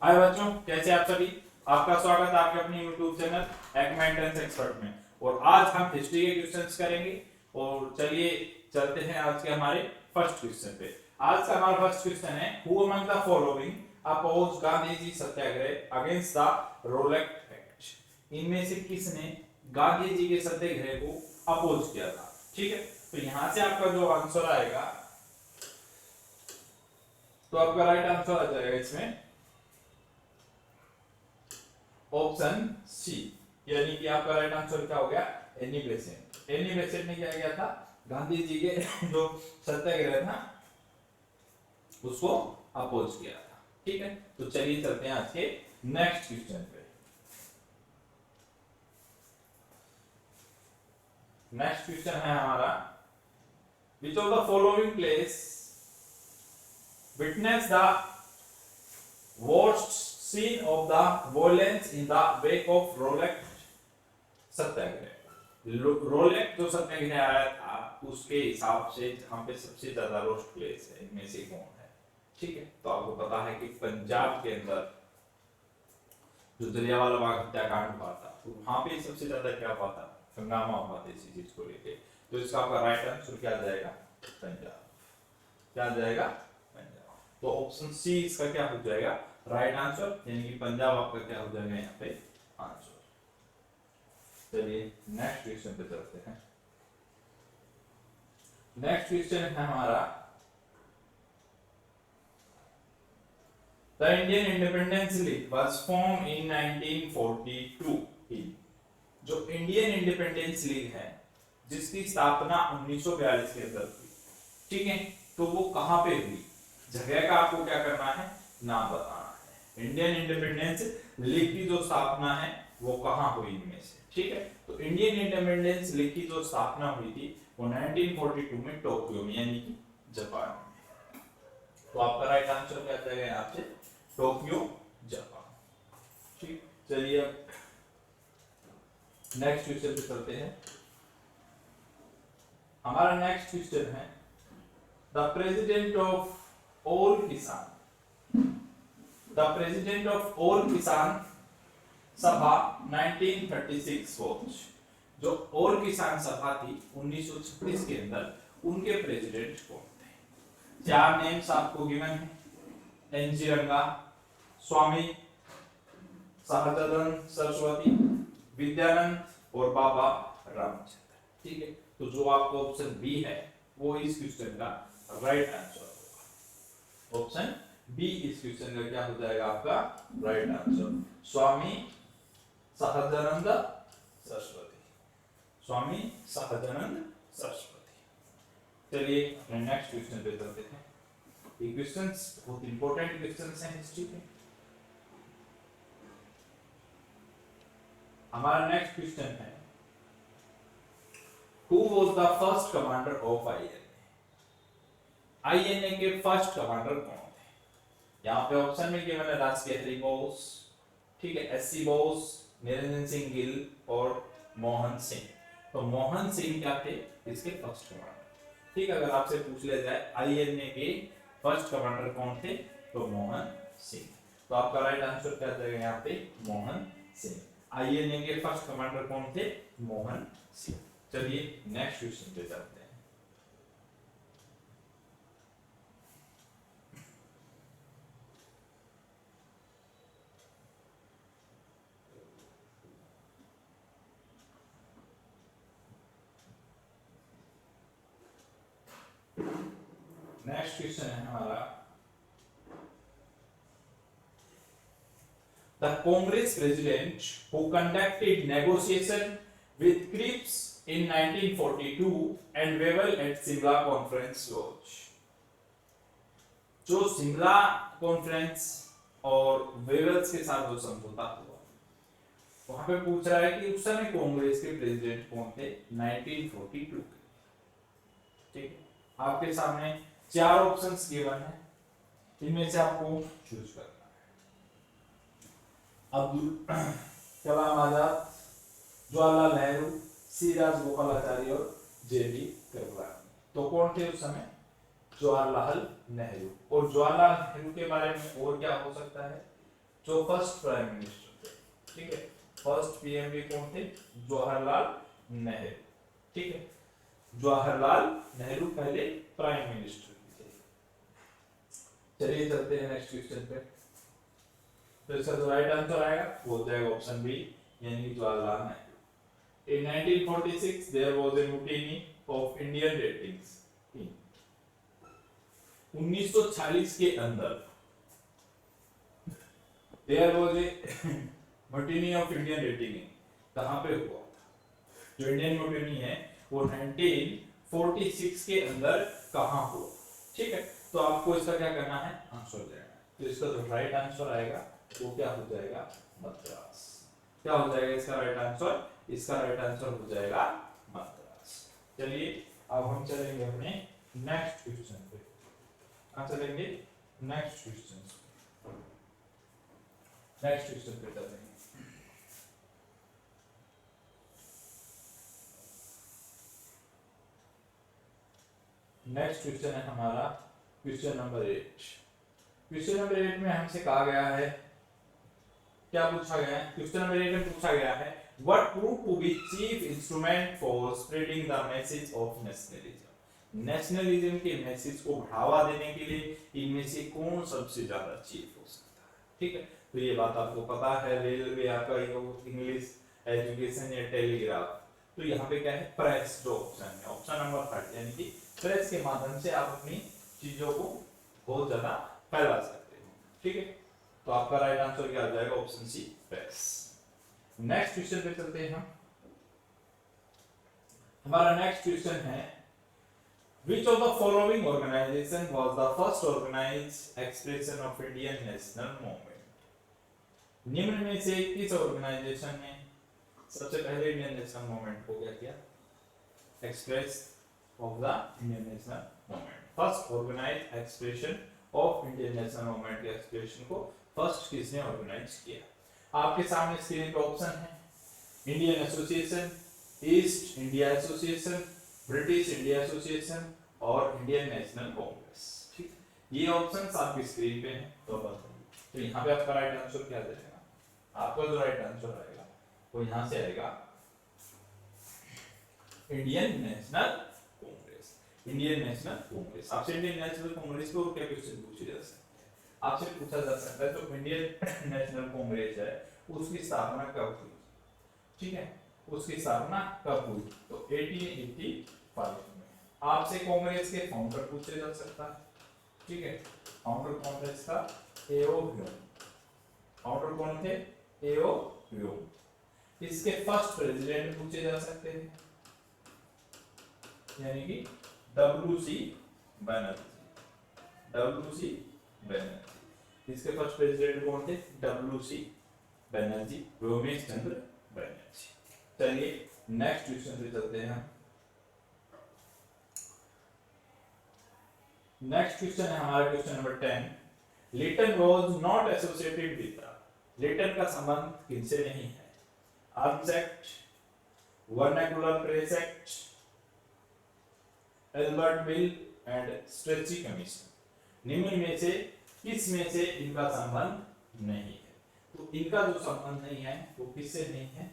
हाय बच्चों, कैसे आप सभी। आपका स्वागत है आपके अपने YouTube चैनल एंट्रेंस एक्सपर्ट में। और आज हम हिस्ट्री के क्वेश्चंस करेंगे। और चलिए चलते हैं आज के हमारे फर्स्ट क्वेश्चन पे। आज का हमारा फर्स्ट क्वेश्चन है, who among the following opposed Gandhi ji Satyagraha against the Rowlatt Act. इनमें से किसने गांधी जी के सत्याग्रह को अपोज किया था। ठीक है, तो यहां से आपका जो आंसर आएगा, तो आपका राइट आंसर आ जाएगा इसमें ऑप्शन सी, यानी कि आपका राइट आंसर क्या हो गया, एनी बेसेंट। एनी बेसेंट ने क्या किया था, गांधी जी के जो सत्याग्रह था उसको अपोज किया था। ठीक है, तो चलिए चलते हैं आज के नेक्स्ट क्वेश्चन पे। नेक्स्ट क्वेश्चन है हमारा, which of the following place witness the worst scene of the violence in the wake of Rowlatt Satyagraha. Rowlatt जो सत्याग्रह आया था उसके हिसाब से जहां पे सबसे ज्यादा रोस्ट प्लेस है, इनमें से कौन है। ठीक है, तो आपको पता है कि पंजाब के अंदर जो जलियांवाला बाग हत्याकांड हुआ था, तो वहां पे सबसे ज्यादा क्या हुआ था, हंगामा हुआ था इसी चीज को लेके। तो इसका आपका राइट आंसर क्या आ जाएगा, पंजाब। क्या आ जाएगा, पंजाब। तो ऑप्शन सी इसका क्या हो जाएगा, राइट आंसर, यानी कि पंजाब आपका क्या हो जाएगा यहाँ पे आंसर। चलिए नेक्स्ट क्वेश्चन पे चलते हैं। नेक्स्ट क्वेश्चन है हमारा, the Indian independence league was form in 1942। जो इंडियन इंडिपेंडेंस लीग है जिसकी स्थापना 1942 के अंदर हुई। ठीक है, तो वो कहां पे हुई, जगह का आपको क्या करना है, नाम बताना है। इंडियन इंडिपेंडेंस लीग की जो स्थापना है वो कहां हुई इनमें से। ठीक है, तो इंडियन इंडिपेंडेंस लीग की जो स्थापना हुई थी वो 1942 में टोक्यो में, यानी कि जापान में। तो आपका राइट आंसर क्या आ जाएगा यहाँ पे, टोक्यो, जापान। ठीक, चलिए अब नेक्स्ट क्वेश्चन पे चलते हैं। हमारा नेक्स्ट क्वेश्चन है, द प्रेसिडेंट ऑफ ऑल किसान, द प्रेसिडेंट ऑफ ऑल किसान सभा 1936 वॉज। जो ऑल किसान सभा थी 1936 के अंदर, उनके प्रेसिडेंट कौन थे। चार नेम्स आपको गिवन है, एनजी रंगा, स्वामी सहजानंद सरस्वती, विद्यानंद और बाबा रामचंद्र। ठीक है, तो जो आपको ऑप्शन बी है वो इस क्वेश्चन का राइट आंसर होगा। ऑप्शन बी इस क्वेश्चन का क्या हो जाएगा आपका राइट आंसर, स्वामी सहजानंद सरस्वती। स्वामी सहजानंद सरस्वती। चलिए नेक्स्ट क्वेश्चन पे चलते हैं। ये क्वेश्चंस बहुत इंपॉर्टेंट क्वेश्चंस हैं हिस्ट्री के। हमारा नेक्स्ट क्वेश्चन है, who was the first commander of INA. INA के फर्स्ट कमांडर कौन थे। यहाँ पे ऑप्शन में केवल राष्ट्रीय हरि बोस, ठीक है, एससी बोस, निरंजन सिंह गिल और मोहन सिंह। तो मोहन सिंह क्या थे इसके फर्स्ट कमांडर। ठीक, अगर आपसे पूछ लिया जाए आईएनए के फर्स्ट कमांडर कौन थे, तो मोहन सिंह। तो आपका राइट आंसर क्या आ जाएगा यहाँ पे, मोहन सिंह। आईएनए के फर्स्ट कमांडर कौन थे, मोहन सिंह। चलिए नेक्स्ट क्वेश्चन पे चलते हैं। नेक्स्ट क्वेश्चन है हमारा, the Congress president who conducted negotiation with Cripps in 1942 and Wavell at Simla Conference was। जो सिमला कॉन्फ्रेंस और वेवल्स के साथ जो समझौता हुआ, वहां पे पूछ रहा है कि उस समय कांग्रेस के प्रेसिडेंट कौन थे 1942 के। ठीक है, आपके सामने चार ऑप्शंस गिवन है, इनमें से आपको चूज करना है। अब्दुल कलाम आजाद, जवाहरलाल नेहरू, सी राजगोपालाचारी और जेडी कृपलानी। तो कौन थे उस समय, जवाहरलाल नेहरू। और जवाहरलाल नेहरू के बारे में और क्या हो सकता है, जो फर्स्ट प्राइम मिनिस्टर थे, ठीक है, फर्स्ट पीएम भी कौन थे, जवाहरलाल नेहरू, ठीक है, जवाहरलाल नेहरू पहले प्राइम मिनिस्टर थे। चलिए चलते हैं नेक्स्ट क्वेश्चन पे। तो इसका जो राइट आंसर आएगा वो हो जाएगा ऑप्शन बी, यानी Jawaharlal Nehru. In 1946 there was a mutiny of Indian ratings. 1946 के अंदर there was a mutiny of Indian rating. कहाँ पे हुआ? जो इंडियन म्यूटिनी है वो 1946 के अंदर कहाँ हुआ? ठीक है, तो आपको इसका क्या करना है, आंसर देना है। तो इसका जो राइट आंसर आएगा वो क्या हो जाएगा, मद्रास। क्या हो जाएगा इसका राइट आंसर? इसका राइट आंसर हो जाएगा मद्रास। चलिए अब हम चलेंगे अपने नेक्स्ट क्वेश्चन पे। कहाँ चलेंगे? नेक्स्ट क्वेश्चन पे चलेंगे। नेक्स्ट क्वेश्चन है हमारा क्वेश्चन नंबर 8। क्वेश्चन नंबर 8 में हमसे कहा गया है, क्या पूछा गया है? क्वेश्चन नंबर 8 में पूछा गया है what proved to be chief instrument for spreading the message of nationalism. Nationalism के मैसेज को बढ़ावा देने के लिए इनमें से कौन सबसे ज्यादा चीफ हो सकता है? ठीक है, तो ये बात आपको पता है, रेलवे आपका इंग्लिश एजुकेशन या टेलीग्राफ। तो यहाँ पे क्या है, प्रेस जो ऑप्शन है, ऑप्शन नंबर 3, यानी कि प्रेस के माध्यम से आप अपनी चीजों को बहुत ज्यादा फैला सकते हो। ठीक है, तो आपका राइट आंसर क्या आ जाएगा, option C, press. Next question पे चलते हैं हम। हमारा नेक्स्ट क्वेश्चन है which of the following organization was the first organized expression of Indian national movement? निम्न में से किस ऑर्गेनाइजेशन ने सबसे पहले इंडियन नेशनल मूवमेंट को क्या किया, express of the Indian national movement? First organised expression of Indian national movement के एक्सप्रेशन को फर्स्ट किसने ऑर्गेनाइज किया? आपके सामने स्क्रीन पे ऑप्शन है, Indian Association, East India Association, British India Association और इंडियन नेशनल कांग्रेस। ठीक, ये ऑप्शंस आपकी स्क्रीन पे हैं, तो बताइए। तो यहाँ पे आपका राइट आंसर क्या जाएगा? आपका जो राइट आंसर आएगा वो यहाँ से आएगा, Indian National Congress. Indian National Congress. आपसे इंडियन नेशनल कांग्रेस पे और क्या क्वेश्चन पूछे जा सकते हैं? आपसे पूछा जा सकता है जो इंडियन नेशनल कांग्रेस है उसकी स्थापना कब हुई? ठीक है, उसकी स्थापना कब हुई? तो 1885 में। आपसे कांग्रेस के फाउंडर पूछे जा सकता है। ठीक है, फाउंडर कांग्रेस का एओ ह्यूम। फाउंडर कौन थे? एओ ह्यूम। इसके फर्स्ट प्रेसिडेंट पूछे जा सकते हैं, यानी कि डब्ल्यूसी बनर्जी। डब्ल्यूसी बनर्जी। इसके फर्स्ट प्रेसिडेंट कौन थे? डब्ल्यूसी बनर्जी, रोमेश चंद्र बनर्जी। चलिए नेक्स्ट क्वेश्चन पे चलते हैं हम। नेक्स्ट क्वेश्चन है हमारा question number 10। Lytton was not associated with the, Lytton का संबंध किनसे नहीं है? Arms Act, Vernacular Press Act, Ilbert Bill and Strachey Commission. निम्न में से किस में से इनका संबंध नहीं है? तो इनका जो संबंध नहीं है वो किससे नहीं है?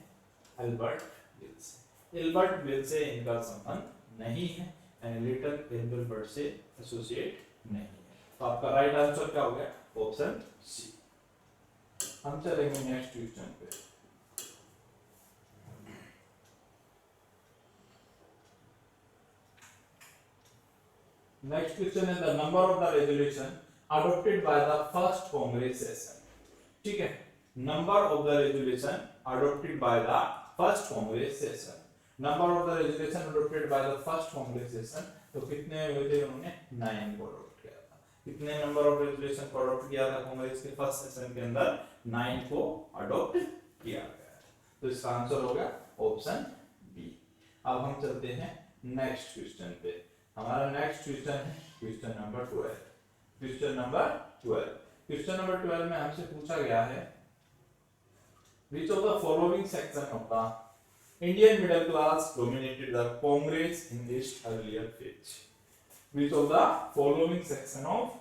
एल्बर्ट बिल से। एल्बर्ट बिल से इनका संबंध नहीं है, लिटन एल्बर्ट से एसोसिएट नहीं है। तो आपका राइट आंसर क्या हो गया? Option C. हम चलेंगे नेक्स्ट क्वेश्चन पे। नेक्स्ट क्वेश्चन है the number of the resolution adopted by the first Congress session. ठीक है, number of the resolution adopted by the first Congress session. Number of the resolution adopted by the first Congress session, तो कितने हुए थे? उन्होंने 9 को adopt किया था। कितने नंबर ऑफ रेजोल्यूशन को अडॉप्ट किया था कांग्रेस के फर्स्ट सेशन के अंदर? 9 को अडॉप्ट किया गया। तो इसका आंसर हो गया ऑप्शन बी। अब हम चलते हैं नेक्स्ट क्वेश्चन पे। हमारा नेक्स्ट क्वेश्चन है question number 12। Question number 12। Question number 12 में हमसे पूछा गया है which of the following section of the Indian middle class dominated the Congress in its earlier phase? Which of the following section of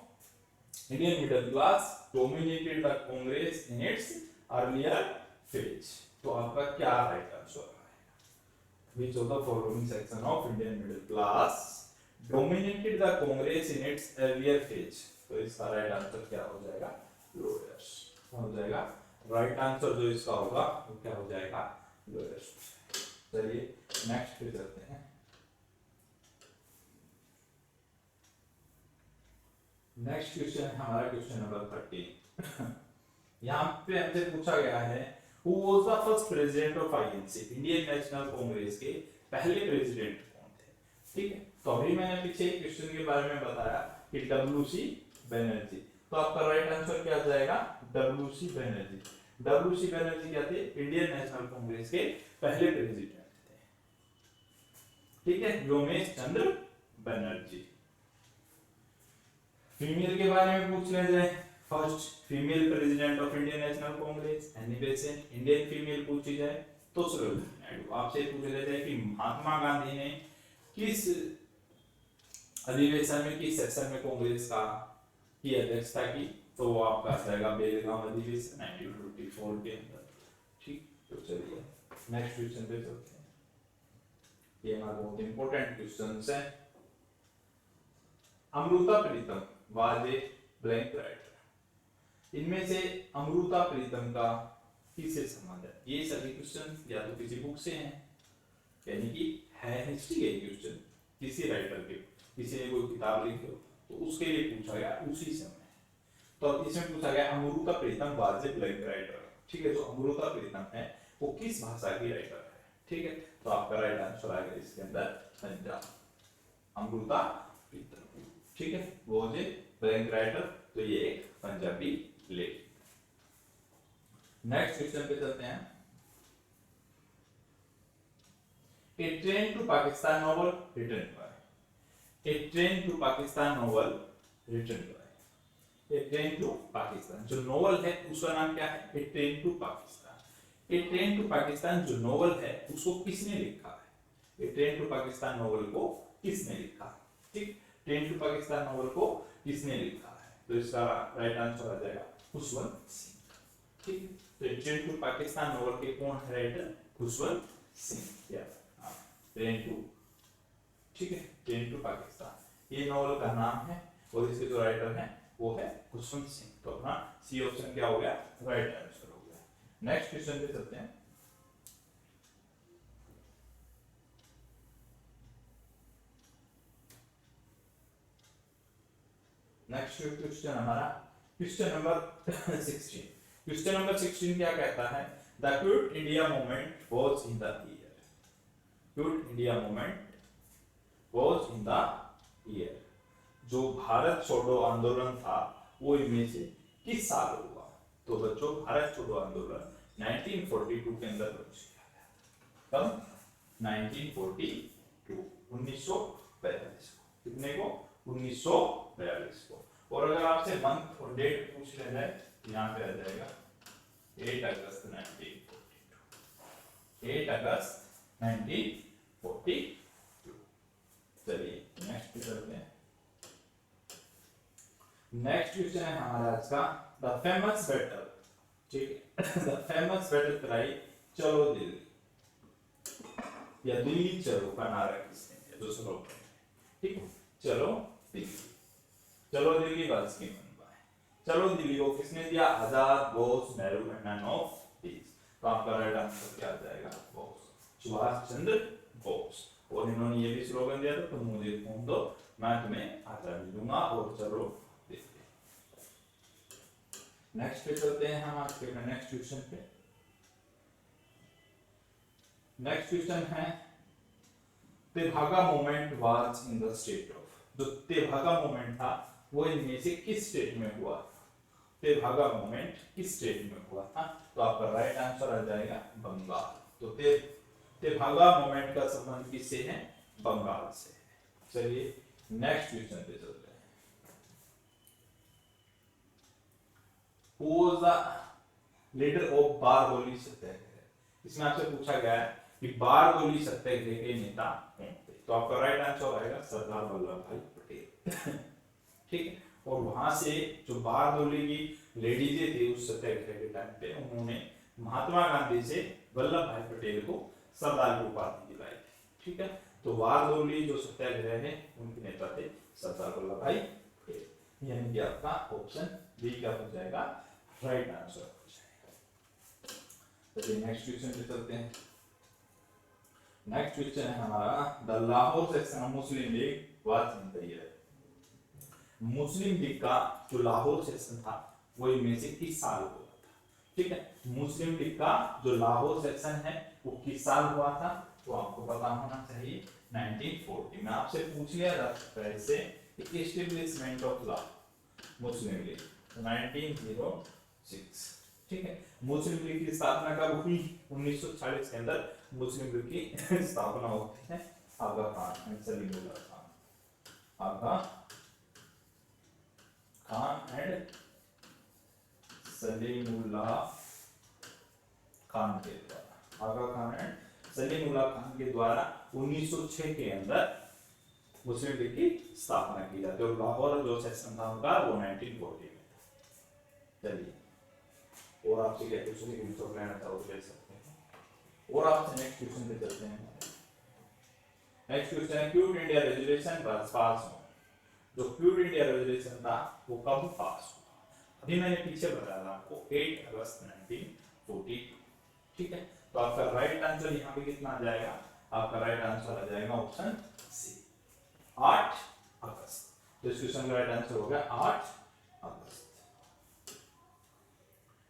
Indian middle class dominated the Congress in its earlier phase. तो आपका क्या right answer है? Which of the following section of Indian middle class dominated the Congress in its earlier phase? तो इसका right answer क्या हो जाएगा? Lawyers हो जाएगा। राइट आंसर जो इसका होगा वो क्या हो जाएगा? लोयर्स। चलिए नेक्स्ट पे चलते हैं। नेक्स्ट क्वेश्चन है हमारा क्वेश्चन नंबर 13। यहाँ पे हमसे पूछा गया है who was the first president of INC, Indian National Congress के पहले प्रेसिडेंट कौन थे? ठीक है, तो अभी मैंने पीछे एक क्वेश्चन के बारे में बताया कि डब्ल्यूसी बनर्जी, तो आपका राइट आंसर क्या आ जाएगा? डब्ल्यूसी बनर्जी। डब्ल्यूसी बनर्जी क्या थे? इंडियन नेशनल कांग्रेस के पहले प्रेसिडेंट थे। ठीक है, योमेश चंद्र बनर्जी। फीमेल के बारे में पूछ ले जाए, first female president of Indian National Congress, any basin Indian female पूछी जाए तो सरोजिनी नायडू। आपसे पूछ ले जाए कि महात्मा गांधी ने किस अधिवेशन में, किस सेशन में कांग्रेस का की अध्यक्षता की, तो वो आपका आ जाएगा बेलगाम अधिवेशन 1954 के अंदर। ठीक, तो चलिए नेक्स्ट क्वेश्चन पे चलते हैं। ये हमारा बहुत इंपॉर्टेंट क्वेश्चंस है। Amrita Pritam was a blank writer. इनमें से अमृता प्रीतम का किससे संबंध है? ये सभी क्वेश्चन या तो किसी बुक से हैं, यानी कि है हिस्ट्री के क्वेश्चन, किसी राइटर के, किसी ने कोई किताब लिखी हो तो उसके लिए पूछा गया उसी समय। तो इसमें पूछा गया Amrita Pritam was a blank writer. ठीक है, जो अमृता प्रीतम है वो किस भाषा की राइटर है? ठीक है, तो आपका राइट आंसर आएगा इसके अंदर पंजाब, अमृता प्रीतम। ठीक है, वो है ब्लैंक राइटर, तो ये एक पंजाबी लेख। नेक्स्ट क्वेश्चन पे चलते हैं। A train to Pakistan novel written by, a train to Pakistan novel written by, a train to Pakistan जो नॉवल है उसका नाम क्या है? A train to Pakistan. A train to Pakistan जो नॉवल है उसको किसने लिखा है? A train to Pakistan novel को किसने लिखा? ठीक, ट्रेन टू पाकिस्तान नॉवल को किसने लिखा है? तो इसका राइट आंसर आ जाएगा खुशवंत सिंह। ठीक, तो ट्रेन टू पाकिस्तान नॉवल के कौन है राइटर? खुशवंत सिंह। या ट्रेन टू, ठीक है, ट्रेन टू पाकिस्तान ये नॉवल का नाम है और इसके जो राइटर हैं वो है खुशवंत सिंह। तो अपना सी ऑप्शन क्या हो गया? राइट आंसर हो गया। नेक्स्ट क्वेश्चन पे चलते हैं। नेक्स्ट क्वेश्चन हमारा क्वेश्चन नंबर 16। क्वेश्चन नंबर 16 क्या कहता है? The quit India movement was in the year, quit India movement was in the year, जो भारत छोड़ो आंदोलन था वो इनमें से किस साल हुआ? तो बच्चों भारत छोड़ो आंदोलन 1942 के अंदर लॉन्च किया गया। कब? 1942, 1942 को। कितने को? 1942 को। और अगर आपसे मंथ और डेट पूछ ले जाए यहाँ पे आ जाएगा 8 अगस्त 1942, 8 अगस्त 1942। चलिए नेक्स्ट पे चलते हैं। नेक्स्ट क्वेश्चन है हमारा आज का द फेमस बैटल। ठीक है, द फेमस बैटल क्राई चलो दिल्ली या दिल्ली चलो का नारा किसने दिया? जो स्लोगन है, ठीक है, चलो दिल्ली, चलो दिल्ली वाज की मनवाए। चलो दिल्ली को किसने दिया? Azad, Bose, Nehru and none of these. तो आपका राइट आंसर क्या आ जाएगा? बोस, सुभाष चंद्र बोस। और इन्होंने ये भी स्लोगन दिया था तुम मुझे खून दो मैं तुम्हें आजादी दूंगा और चलो दिल्ली। नेक्स्ट पे चलते हैं हम आपके नेक्स्ट क्वेश्चन पे। नेक्स्ट क्वेश्चन है Tebhaga movement was in the state of, जो तेभागा मूवमेंट था वो इनमें से किस स्टेट में हुआ था? तेभागा मूवमेंट किस स्टेट में हुआ था? तो आपका राइट आंसर आ जाएगा बंगाल। तो तेभागा मूवमेंट का संबंध किससे है? बंगाल से। चलिए नेक्स्ट क्वेश्चन पे चलते हैं। Who was the leader of Bardoli Satyagraha? इसमें आपसे पूछा गया है कि बारडोली सत्याग्रह के नेता कौन थे? तो आपका राइट आंसर आएगा सरदार वल्लभ भाई पटेल। ठीक है, और वहां से जो बारडोली की लेडीजें थी उस सत्याग्रह के टाइम पे उन्होंने महात्मा गांधी से वल्लभ भाई पटेल को सरदार की उपाधि दिलाई थी। ठीक है, तो बारडोली जो सत्याग्रह है उनके नेता थे सरदार वल्लभ भाई पटेल। यानी कि आपका ऑप्शन बी क्या हो जाएगा, राइट आंसर हो जाएगा। चलिए नेक्स्ट क्वेश्चन पे चलते हैं। नेक्स्ट क्वेश्चन है हमारा, the Lahore section of Muslim league was in the year. Muslim league का जो लाहौर सेक्शन था वो इनमें से किस साल हुआ था? ठीक है, मुस्लिम लीग का जो लाहौर सेक्शन है वो किस साल हुआ था? तो आपको पता होना चाहिए 1940 में। आपसे पूछ लिया जा सकता है इससे establishment of law Muslim league 1906। ठीक है, मुस्लिम लीग की स्थापना कब हुई? 1940 के अंदर मुस्लिम लीग की स्थापना होती है। आगा खान एंड सलीमुल्लाह खान, आगा खान एंड सलीमुल्लाह खान के द्वारा, आगा खान एंड सलीमुल्लाह खान के द्वारा 1906 के अंदर मुस्लिम लीग की स्थापना की जाती है। और लाहौर जो सेक्शन था उनका वो 1940 में था। चलिए, और आपसे क्या क्वेश्चन की उत्तर लेना चाहो तो ले सकते हैं। और आपसे नेक्स्ट क्वेश्चन पे चलते हैं। नेक्स्ट क्वेश्चन है, quit India resolution was pass on. जो क्विट इंडिया रेजोल्यूशन था वो कब पास हुआ? अभी मैंने पीछे बताया था आपको 8 अगस्त 1942। ठीक है, तो आपका राइट आंसर यहाँ पे कितना आ जाएगा? आपका राइट आंसर आ जाएगा ऑप्शन सी, 8 अगस्त। तो इस क्वेश्चन का राइट आंसर हो गया 8 अगस्त।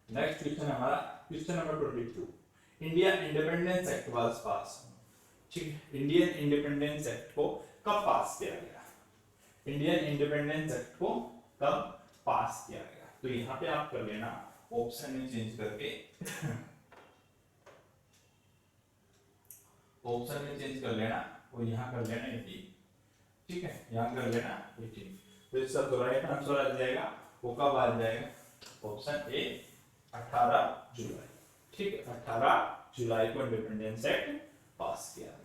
नेक्स्ट क्वेश्चन हमारा question number 22, India independence act was pass. ठीक है, इंडियन इंडिपेंडेंस एक्ट को कब पास किया गया? इंडियन इंडिपेंडेंस एक्ट को कब पास किया गया? तो यहाँ पे आप कर लेना ऑप्शन में चेंज करके ऑप्शन में चेंज कर लेना और यहाँ कर लेना 18। ठीक है, यहाँ कर लेना 18। तो इसका तो राइट आंसर आ जाएगा, वो कब आ जाएगा? ऑप्शन ए 18 जुलाई। ठीक है, 18 जुलाई को इंडिपेंडेंस एक्ट पास किया गया।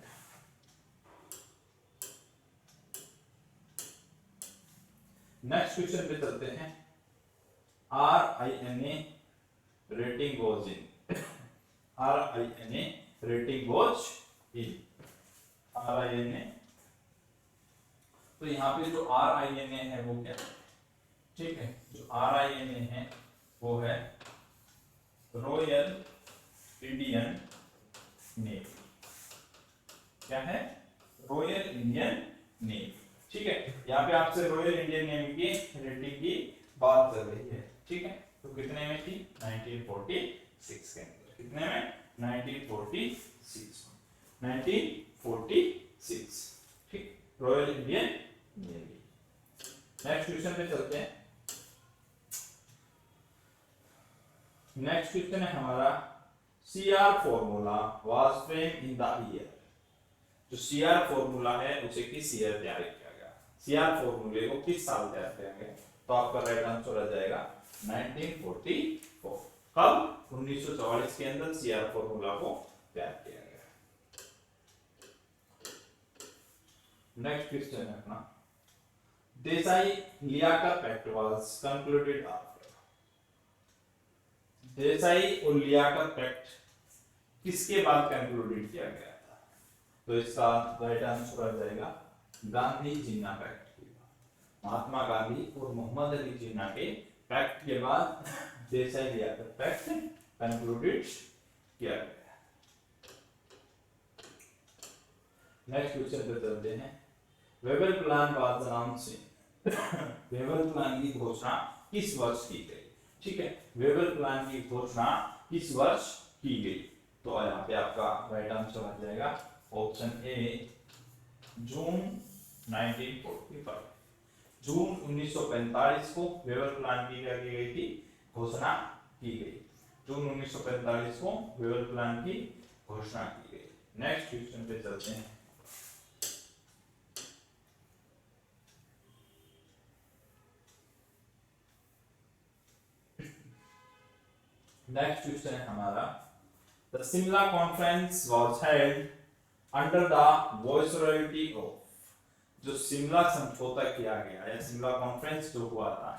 नेक्स्ट क्वेश्चन पे चलते हैं। RINA rating goes in, RINA rating goes in, RINA। तो यहाँ पे जो RINA है वो क्या है? ठीक है, जो RINA है वो है रॉयल इंडियन नेवी। क्या है? Royal Indian navy. ठीक है, यहाँ पे आपसे रॉयल इंडियन नेवी की रेटिंग की बात कर रही है। ठीक है, तो कितने में थी? 1946 के अंदर। कितने में? 1946, 1946। ठीक, royal Indian navy. Next question पे चलते हैं। नेक्स्ट क्वेश्चन है हमारा, CR formula was frame in the year. जो CR फॉर्मूला है उसे किस ईयर तैयार किया गया? CR फॉर्मूले को किस साल तैयार किया गया? तो आपका राइट आंसर आ जाएगा 1944। कब? 1944 के अंदर CR फॉर्मूला को तैयार किया गया। नेक्स्ट क्वेश्चन है अपना, Desai Liaquat pact was concluded after. Desai और लियाकत पैक्ट किसके बाद कंक्लूडेड किया गया था? तो इसका राइट आंसर आ जाएगा गांधी जिन्ना पैक्ट के बाद। महात्मा गांधी और मोहम्मद अली जिन्ना के पैक्ट के बाद देसाई लियाकत पैक्ट कंक्लूडेड किया गया। नेक्स्ट क्वेश्चन पे चलते हैं। Weber plan was announced in, weber plan की घोषणा किस वर्ष की गई? ठीक है, वेबर प्लान की घोषणा किस वर्ष की गई? तो यहाँ पे आपका राइट आंसर आ जाएगा ऑप्शन ए जून 1945। जून 1945 को वेबर प्लान की क्या की गई थी? घोषणा की गई। जून 1945 को वेबर प्लान की घोषणा की गई। नेक्स्ट क्वेश्चन पे चलते हैं। नेक्स्ट क्वेश्चन है हमारा, the Shimla conference was held under the viceroyalty of. जो शिमला समझौता किया गया या शिमला कॉन्फ्रेंस जो हुआ था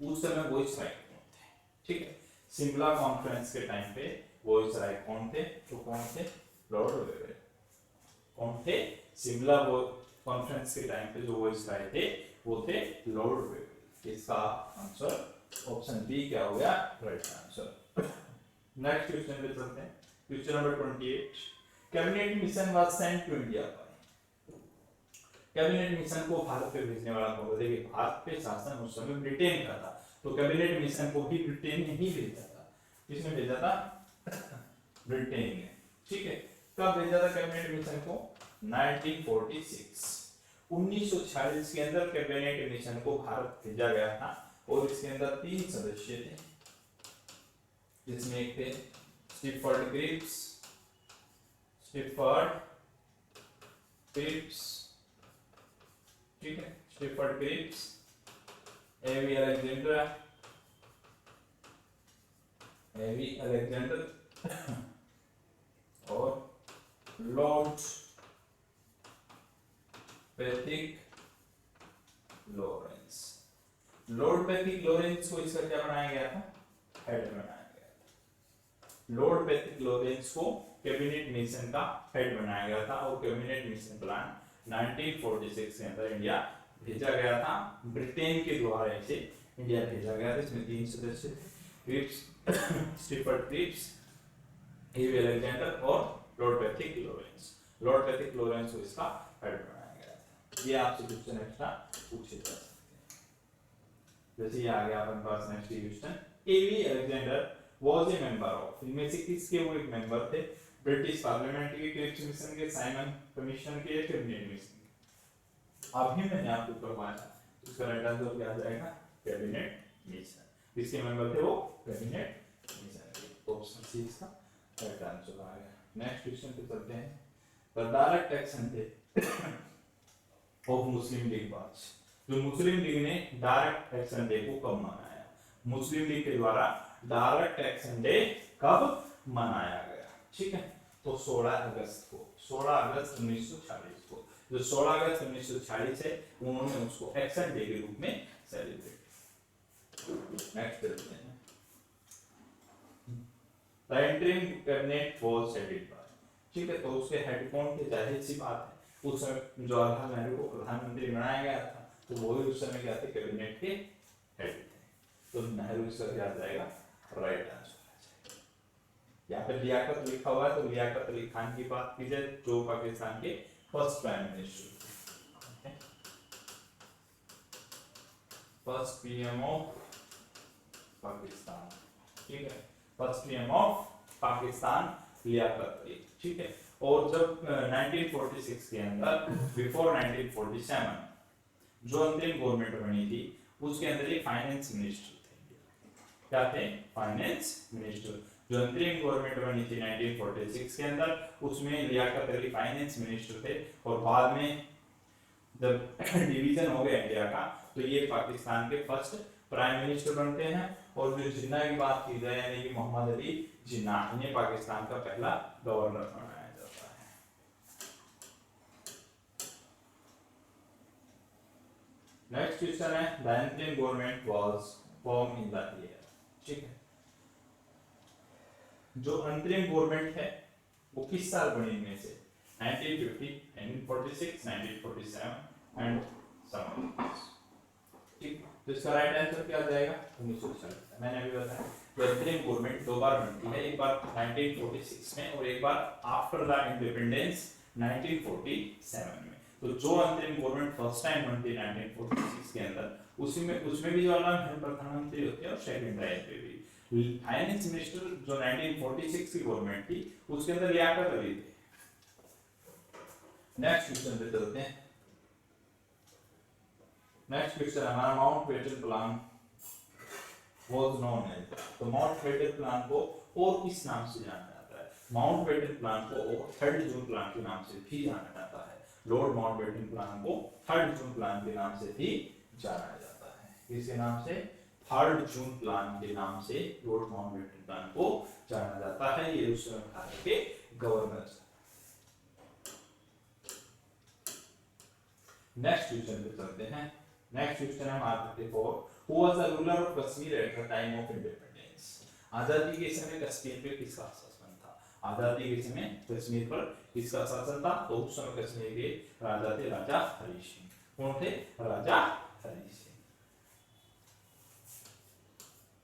उस समय वॉइस राय कौन थे? ठीक है, शिमला कॉन्फ्रेंस के टाइम पे वॉइस राय कौन थे? तो कौन थे? Lord Wavell. कौन थे? शिमला कॉन्फ्रेंस के टाइम पे जो वॉइस राय थे वो थे लॉर्ड वेवेल। इसका आंसर ऑप्शन बी क्या हो गया? Right answer. नेक्स्ट क्वेश्चन पे चलते हैं। Question number 28, Cabinet Mission was sent to India by. Cabinet Mission को भारत पे भेजने वाला कौन था? देखिए भारत पे शासन उस समय ब्रिटेन का था, तो कैबिनेट मिशन को भी ब्रिटेन ने ही भेजा था। किसने भेजा था? ब्रिटेन ने। ठीक है, कब भेजा था कैबिनेट मिशन को? 1946 1946 के अंदर कैबिनेट मिशन को भारत भेजा गया था और इसके अंदर 3 सदस्य थे, जिसमें एक थे स्टीफर्ड क्रिप्स, ठीक है, स्टीफर्ड क्रिप्स, एवी अलेक्जेंडर और Lord Pethick Lawrence. Lord Pethick Lawrence को इसका क्या बनाया गया था? हेड बनाया गया था। लॉर्ड पैथिक लॉरेंस को कैबिनेट मिशन का हेड बनाया गया था और कैबिनेट मिशन प्लान 1946 के अंदर इंडिया भेजा गया था। ब्रिटेन के द्वारा इसे इंडिया भेजा गया था। इसमें 3 सदस्य थे, क्रिप्स, स्टीफर्ड क्रिप्स, एवी अलेक्जेंडर और Lord Pethick Lawrence. Lord Pethick Lawrence को इसका हेड बनाया गया था। ये आपसे क्वेश्चन एक्स्ट्रा पूछे जा सकते हैं। जैसे ये आ गया अपन पास next question, A V Alexander was a member of. इनमें से किसके वो एक मेंबर थे? ब्रिटिश पार्लियामेंट के, क्रिप्स मिशन के, साइमन कमीशन के, कैबिनेट मिशन के। अभी मैंने आपको करवाया, इसका राइट आंसर क्या आ जाएगा? Cabinet mission. किसके मेंबर थे वो? कैबिनेट मिशन के। ऑप्शन सी इसका राइट आंसर आ गया। नेक्स्ट क्वेश्चन पे चलते हैं। द डायरेक्ट एक्शन थे ऑफ मुस्लिम लीग वाज। जो मुस्लिम लीग ने डायरेक्ट एक्शन डे को कब मनाया? मुस्लिम लीग के द्वारा डायरेक्ट एक्शन डे कब मनाया गया? ठीक है, तो 16 अगस्त को, 16 अगस्त 1946 को। जो 16 अगस्त 1946 है उन्होंने उसको एक्शन डे के रूप में सेलिब्रेट किया। नेक्स्ट चलते हैं। The interim cabinet was headed by. ठीक है, तो उसके हेड कौन थे? जाहिर सी बात है उस समय जवाहरलाल नेहरू को प्रधानमंत्री बनाया गया था, तो वो ही उस समय क्या थे? कैबिनेट के हेड थे। तो नेहरू इसका क्या आ जाएगा? Right answer. यहाँ पे लियाकत लिखा हुआ है, तो लियाकत अली खान की बात की जाए जो पाकिस्तान के first prime minister, first PM of Pakistan. ठीक है, first PM of Pakistan Liaquat Ali. ठीक है, और जब 1946 के अंदर बिफोर 1947 जो अंतरिम गवर्नमेंट बनी थी उसके अंदर एक फाइनेंस मिनिस्टर थे। क्या थे? Finance minister. जो अंतरिम गवर्नमेंट बनी थी 1946 के अंदर उसमें लियाकत अली फाइनेंस मिनिस्टर थे और बाद में जब डिवीजन हो गया इंडिया का तो ये पाकिस्तान के फर्स्ट प्राइम मिनिस्टर बनते हैं। और जो जिन्ना की बात की जाए यानी कि मोहम्मद अली जिन्ना, इन्हें पाकिस्तान का पहला गवर्नर बनाया जाता है। नेक्स्ट क्वेश्चन है the Indian government was form in the year. ठीक है, जो अंतरिम गवर्नमेंट है वो किस साल बनी? इनमें से 1950, 1946, 1947 एंड 1947। ठीक, तो इसका राइट आंसर क्या आ जाएगा? 1947। मैंने अभी बताया कि अंतरिम गवर्नमेंट 2 बार बनती है, एक बार 1946 में और एक बार आफ्टर द इंडिपेंडेंस 1947 में। तो जो अंतरिम गवर्नमेंट फर्स्ट टाइम बनती है 1946 के अंदर उसमें भी जवाहरलाल नेहरू प्रधानमंत्री होते हैं और सेकंड टाइम पे भी फाइनेंस मिनिस्टर जो 1946 की गवर्नमेंट थी उसके अंदर लियाकत अली थे। नेक्स्ट क्वेश्चन पे चलते हैं। नेक्स्ट क्वेश्चन हमारा Mountbatten plan was known as. तो माउंटबेटन प्लान को और किस नाम से जाना जाता है? माउंटबेटन प्लान को 3rd जून प्लान के नाम से भी जाना जाता है। लॉर्ड माउंटबेटन प्लान को 3rd जून प्लान के नाम से भी जाना जाता है। किसके नाम से? 3rd जून प्लान के नाम से लॉर्ड माउंटबेटन प्लान को जाना जाता है। ये उस समय भारत के गवर्नर। नेक्स्ट क्वेश्चन पे चलते हैं। नेक्स्ट क्वेश्चन है हमारा 34, who was the ruler of Kashmir at the time of independence. आजादी के समय कश्मीर पे किसका शासन था? आजादी के समय कश्मीर पर किसका शासन था? तो उस समय कश्मीर के राजा थे राजा हरि सिंह। कौन थे? राजा हरि सिंह।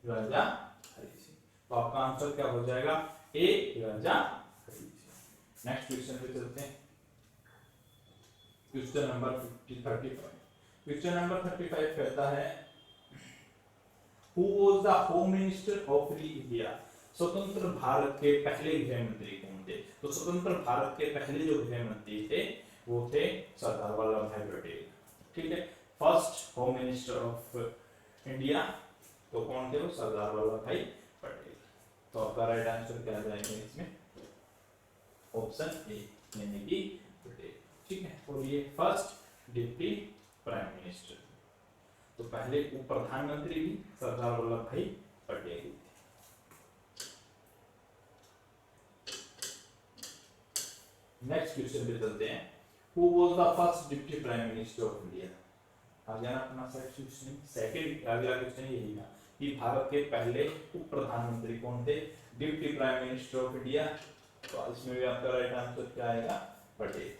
राजा हरि सिंह। तो आपका आंसर क्या हो जाएगा? ए, राजा हरि सिंह। नेक्स्ट क्वेश्चन पे चलते हैं। Question number 35। क्वेश्चन नंबर 35 कहता है, Who was the Home Minister of Free India? स्वतंत्र भारत के पहले गृह मंत्री कौन थे? तो स्वतंत्र भारत के पहले जो गृह मंत्री थे वो थे सरदार वल्लभ भाई पटेल। ठीक है, first home minister of India तो कौन थे? वो सरदार वल्लभ भाई पटेल। तो आपका राइट आंसर क्या जाएगा इसमें? ऑप्शन ए यानी कि पटेल। ठीक है, और ये फर्स्ट डिप्टी प्राइम मिनिस्टर, तो पहले उप प्रधानमंत्री भी सरदार वल्लभ भाई पटेल थे। नेक्स्ट क्वेश्चन पे चलते हैं, who was the first deputy prime minister of India. आगे ना अपना सेकंड अगला क्वेश्चन यही था कि भारत के पहले उप प्रधानमंत्री कौन थे? Deputy prime minister of India. तो इसमें भी आपका राइट आंसर क्या आएगा? पटेल।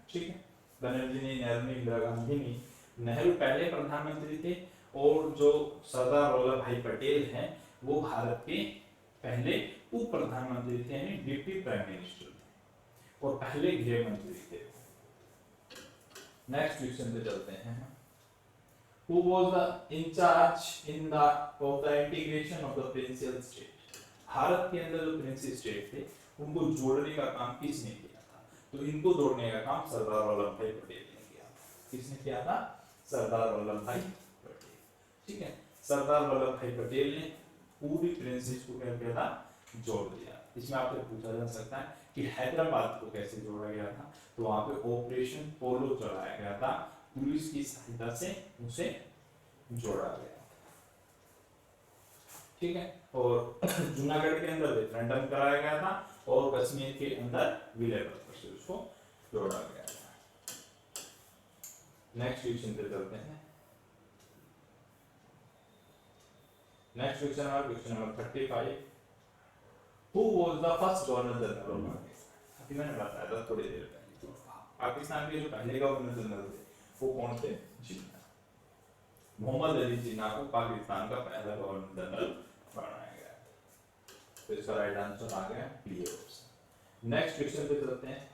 ठीक है, बनर्जी नेहरू इंदिरा गांधी नहीं, नेहरू पहले प्रधानमंत्री थे और जो सरदार वल्लभ भाई पटेल हैं वो भारत के पहले उप प्रधानमंत्री थे यानी डिप्टी प्राइम मिनिस्टर थे और पहले गृह मंत्री थे। नेक्स्ट क्वेश्चन पे चलते हैं। Who was the in charge in the of the integration of the provincial state? Bharat के अंदर जो प्रिंसी स्टेट थे उनको जोड़ने का काम किसने किया था? तो इनको जोड़ने का काम सरदार वल्लभ भाई पटेल ने किया था। किसने किया था? सरदार वल्लभ भाई पटेल। ठीक है, सरदार वल्लभ भाई पटेल ने पूरी प्रिंसेस को क्या किया था? जोड़ दिया। इसमें आपसे पूछा जा सकता है कि हैदराबाद को कैसे जोड़ा गया था? तो वहां पे ऑपरेशन पोलो चलाया गया था, पुलिस की सहायता से उसे जोड़ा गया। ठीक है, और जूनागढ़ के अंदर रेफरेंडम कराया गया था और कश्मीर के अंदर विलय पत्र से उसको जोड़ा गया था। नेक्स्ट क्वेश्चन पे चलते हैं। नेक्स्ट क्वेश्चन है question number 35, who was the first governor general of Pakistan. अभी मैंने बताया था थोड़ी देर पहले, पाकिस्तान के जो पहले गवर्नर जनरल थे वो कौन थे? जिन्ना। मोहम्मद अली जिन्ना को पाकिस्तान का पहला गवर्नर जनरल बनाया गया। तो इसका राइट आंसर आ गया बी ऑप्शन। नेक्स्ट क्वेश्चन पे चलते हैं,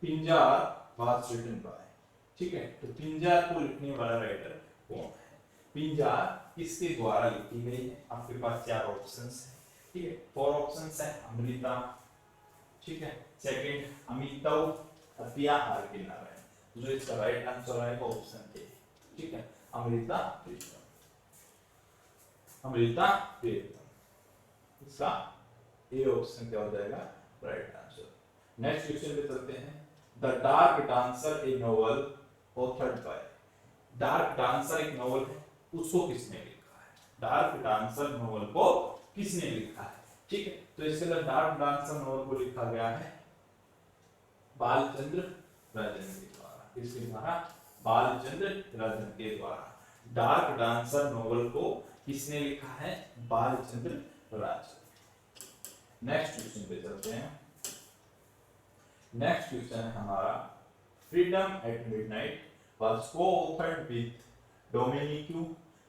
पिंजार वाज रिटन बाय। ठीक है, तो पिंजार को लिखने वाला राइटर कौन है? पिंजार किसके द्वारा लिखी गई है? आपके पास चार ऑप्शंस हैं। ठीक है, फोर ऑप्शंस है अमृता, ठीक है, सेकंड अमिताभ, अतिया आर के नारायण। जो इसका राइट आंसर आएगा ऑप्शन ए। ठीक है, अमृता प्रीतम। अमृता प्रीतम, इसका ए ऑप्शन क्या हो जाएगा? Right answer. नेक्स्ट क्वेश्चन पे चलते हैं, the dark dancer A novel authored bye. Dark dancer एक नोवेल है, उसको किसने लिखा है? डार्क डांसर नोवेल को किसने लिखा है? ठीक है, तो इसके अंदर डार्क डांसर नोवेल को लिखा गया है बालचंद्र राजन के द्वारा। किसके द्वारा? बालचंद्र राजन के द्वारा। डार्क डांसर नोवेल को किसने लिखा है? बालचंद्र राजन। नेक्स्ट क्वेश्चन पे चलते हैं। नेक्स्ट क्वेश्चन है हमारा, Freedom at Midnight was co-authored with Domenico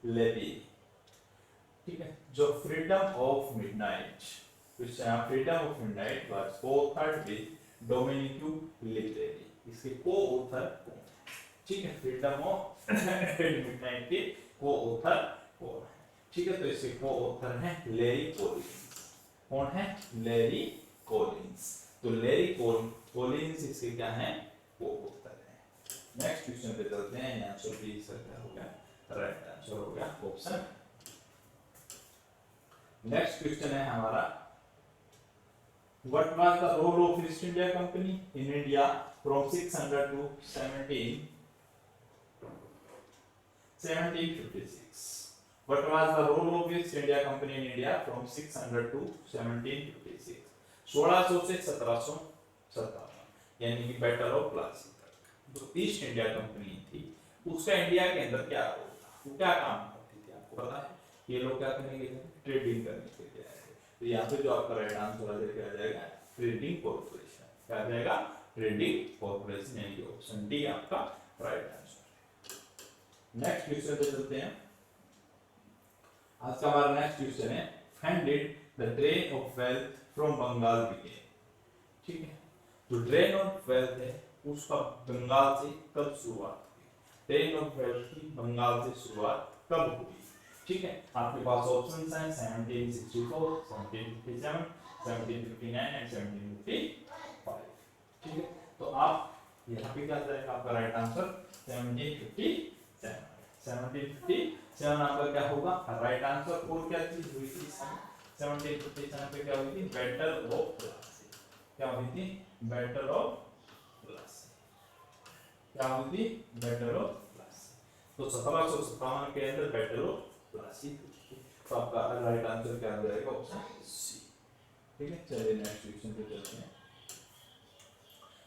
Levi। ठीक है, जो Freedom of Midnight, Freedom of Midnight was co-authored with Domenico Levi। इसके को-ऑथर कौन है? ठीक है, फ्रीडम ऑफ मिडनाइट के को-ऑथर कौन है? ठीक है, तो इसके को-ऑथर हैं लैरी कॉलिंस। कौन है? Larry Collins. तो लैरी कॉलिंस इसके क्या है? को-ऑथर है। नेक्स्ट क्वेश्चन पे चलते हैं। आंसर बी इसका क्या हो गया? राइट आंसर हो गया ऑप्शन। नेक्स्ट क्वेश्चन है हमारा, what was the role of East India Company in India from 600 to 1756। What was the role of East India Company in India from 600 to 1756। 1600 से 1757 यानी कि बैटल ऑफ प्लासी तक। जो east India company थी उसका India के अंदर क्या रोल था, वो क्या काम करती थी, आपको पता है। ये लोग क्या करने के लिए, ट्रेडिंग करने के लिए आए थे। तो यहाँ पे जो आपका राइट आंसर आ जाएगा ट्रेडिंग कॉर्पोरेशन। क्या आ जाएगा, ट्रेडिंग कॉर्पोरेशन, यानी कि ऑप्शन डी आपका राइट आंसर। नेक्स्ट क्वेश्चन पे चलते हैं। आज का हमारा नेक्स्ट क्वेश्चन है, when did the drain of wealth from Bengal begin? ठीक है, जो ड्रेन ऑफ वेल्थ है उसका बंगाल से कब शुरुआत हुई, ड्रेन ऑफ वेल्थ की बंगाल से शुरुआत कब हुई। ठीक है, आपके पास ऑप्शंस हैं 1764, 1757, 1759 एंड 1755। ठीक है, तो आप यहाँ पे क्या जाएगा आपका राइट आंसर 1757। 1757 आपका क्या होगा राइट आंसर। और क्या चीज हुई थी 1757 पे, क्या हुई थी, बैटल ऑफ प्लासी। क्या हुई थी, बैटल ऑफ प्लासी। क्या हुई थी, बैटल ऑफ प्लासी। तो 1757 के अंदर बैटल ऑफ प्लासी हुई थी। तो आपका राइट आंसर क्या हो जाएगा, ऑप्शन सी। ठीक है, चलिए नेक्स्ट क्वेश्चन पे चलते हैं।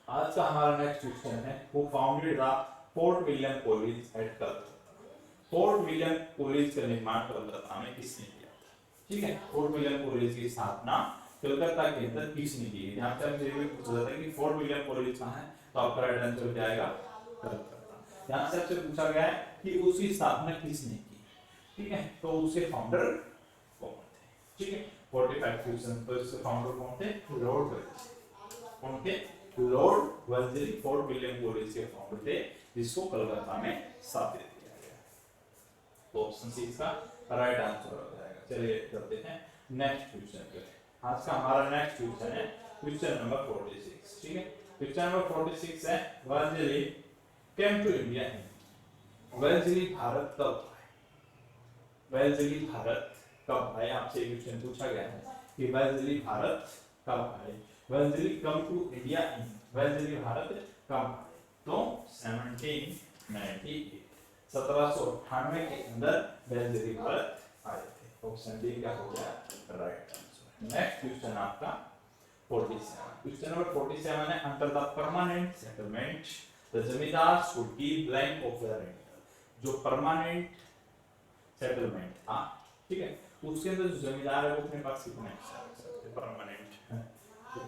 आज का हमारा नेक्स्ट क्वेश्चन है, who founded the fort William college eight Calcutta. Fort William college का निर्माण कलकत्ता में किसने किया था। ठीक है, फोर्ट विलियम कॉलेज की स्थापना कलकत्ता के अंदर किसने की। यहाँ पे आपसे ये पूछा जाता है कि फोर्ट विलियम कॉलेज कहाँ है, तो आपका राइट आंसर क्या आएगा, कलकत्ता। यहाँ से आपसे पूछा गया है कि उसकी स्थापना किसने की। ठीक है, तो उसके फाउंडर कौन थे। ठीक है, 45 क्वेश्चन, तो इसके फाउंडर कौन थे, लॉर्ड वेल्लेस्ली। कौन थे, लॉर्ड वेल्लेस्ली फोर्ट विलियम कॉलेज के फाउंडर थे, जिसको कलकत्ता में स्थापित किया गया। तो ऑप्शन सी इसका राइट आंसर हो जाएगा। चलिए चलते हैं नेक्स्ट क्वेश्चन पे। आज का हमारा नेक्स्ट क्वेश्चन है क्वेश्चन नंबर 46। ठीक है, क्वेश्चन नंबर 46 है, वेल्लेस्ली केम टू इंडिया। वेल्लेस्ली भारत कब आए, वेल्लेस्ली भारत कब आए, आपसे क्वेश्चन पूछा गया है कि वेल्लेस्ली भारत कब आए। Wellesley come to India in, Wellesley Bharat कब आए, तो 1798, 1798 के अंदर वेल्लेस्ली भारत आए थे। ऑप्शन डी का हो गया राइट आंसर। नेक्स्ट क्वेश्चन आपका 47, क्वेश्चन नंबर 47 है, under the permanent settlement the zamindar should give blank of the rent. जो परमानेंट सेटलमेंट था, ठीक है, उसके अंदर जो जमींदार है वो अपने पास कितने permanent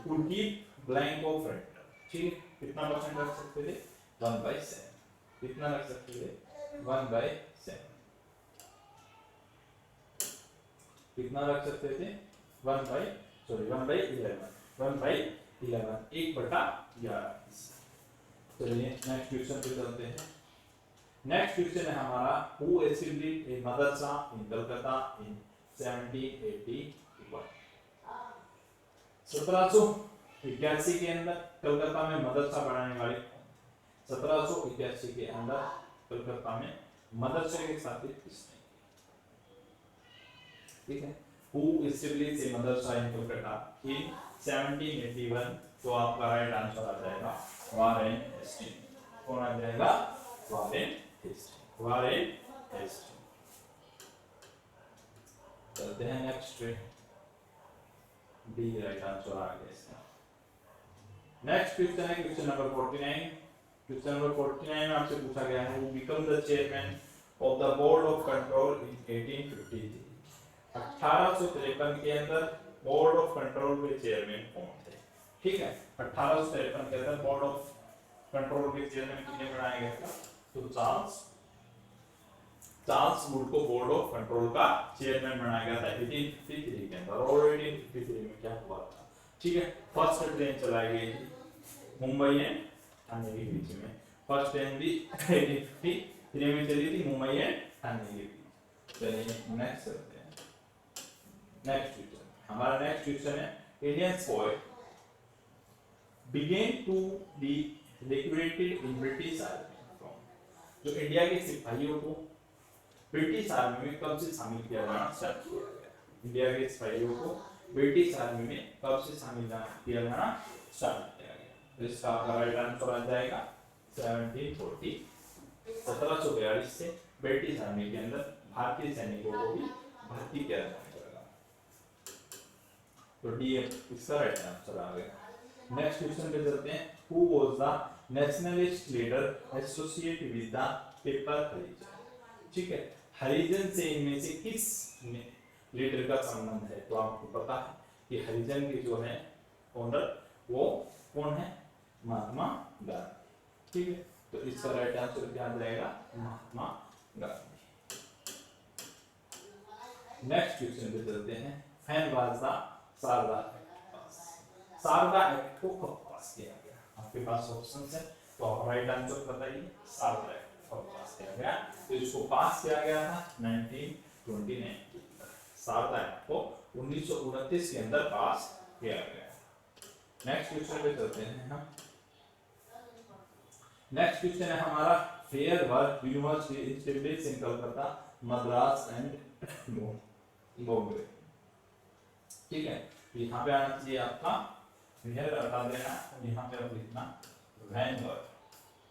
could give blank of rent. ठीक है, कितना परसेंट रख सकते थे, 1/7। कितना रख सकते थे, 1/7। कितना रख सकते थे, 1/11, 1/11। चलिए नेक्स्ट क्वेश्चन पे चलते हैं। नेक्स्ट क्वेश्चन है हमारा, हु एस्टैब्लिश्ड ए मदरसा इन कलकत्ता इन 1781। 1781 के अंदर कलकत्ता में मदरसा बनाने वाले 1781 के अंदर कलकत्ता में मदरसे के स्थापित किसने। ठीक है, हु एस्टैब्लिश्ड ए मदरसा इन कलकत्ता इन 1781, तो आपका राइट आंसर आ जाएगा वारेन हेस्टिंग्स। कौन आ जाएगा, वारेन हेस्टिंग्स, वारेन हेस्टिंग्स। चलते हैं नेक्स्ट पे, डी राइट आंसर आ गया इसका। नेक्स्ट क्वेश्चन है क्वेश्चन नंबर 49। क्वेश्चन नंबर 49 में आपसे पूछा गया है, who become the chairman of the board of control इन 1853। 1853 के अंदर बोर्ड ऑफ कंट्रोल के चेयरमैन कौन थे। ठीक है, 1853 के अंदर बोर्ड ऑफ कंट्रोल के चेयरमैन किसने बनाया गया था, तो चार्ल्स वुड को बोर्ड ऑफ कंट्रोल का चेयरमैन बनाया गया था 1853 के अंदर। और 1853 में क्या हुआ था, ठीक है, फर्स्ट ट्रेन चलाई गई थी मुंबई एंड ठाणे के बीच में। फर्स्ट ट्रेन भी 1853 में चली थी मुंबई एंड ठाणे के बीच। चलिए नेक्स्ट चलते हैं। नेक्स्ट क्वेश्चन, हमारा नेक्स्ट क्वेश्चन है, Indian poet began to be recruited in British Army। जो इंडिया के सिपाहियों को ब्रिटिश आर्मी में कब से शामिल किया जाना स्टार्ट किया गया, इंडिया के सिपाहियों को ब्रिटिश आर्मी में कब से शामिल किया जाना स्टार्ट किया गया, तो इसका राइट आंसर आ जाएगा 1740। 1742 से ब्रिटिश आर्मी के अंदर भारतीय सैनिकों को भी भर्ती किया जाने लगा, तो डी इसका राइट आंसर आ गया। नेक्स्ट क्वेश्चन पे चलते हैं, who was the nationalist leader associate with the paper Harijan. ठीक है, हरिजन से इनमें से किस लीडर का संबंध है? तो आपको पता है कि हरिजन के जो है ओनर वो कौन है? महात्मा गांधी। ठीक है, तो इसका राइट आंसर क्या आ जाएगा? महात्मा गांधी। नेक्स्ट क्वेश्चन पे चलते हैं। When was the Sharda Act pass. Sharda Act को कब पास किया गया? आपके पास ऑप्शन है, तो आप राइट आंसर बताइए। शारदा एक्ट कब पास किया गया? तो इसको पास किया गया था 1929। शारदा एक्ट को 1929 के अंदर पास किया गया। नेक्स्ट क्वेश्चन पे चलते हैं हम। नेक्स्ट क्वेश्चन है हमारा, fair work university established in Calcutta, Madras and Bombay. ठीक है, यहाँ पे आना चाहिए आपका फेयर, हटा देना, यहाँ पे आप लिखना वैनवर्क।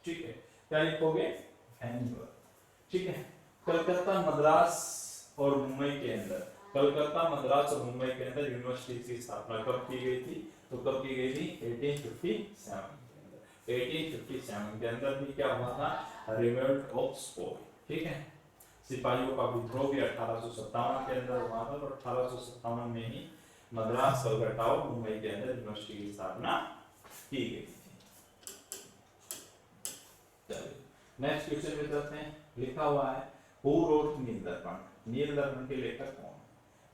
ठीक है, क्या लिखोगे? वैनवर्क। ठीक है, कलकत्ता, मद्रास और मुंबई के अंदर, कलकत्ता, मद्रास और मुंबई के अंदर यूनिवर्सिटी की स्थापना कब की गई थी? तो कब की गई थी? 1857 के अंदर। 1857 के अंदर भी क्या हुआ था? Revolt of sport. ठीक है, सिपाहियों का विद्रोह भी 1857 के अंदर हुआ था, और 1857 में ही मद्रास, कलकत्ता और मुंबई के अंदर यूनिवर्सिटी की स्थापना की गई थी। चलिए नेक्स्ट क्वेश्चन पे चलते हैं। लिखा हुआ है हु रोट नील दर्पण। नील दर्पण के लेखक कौन है?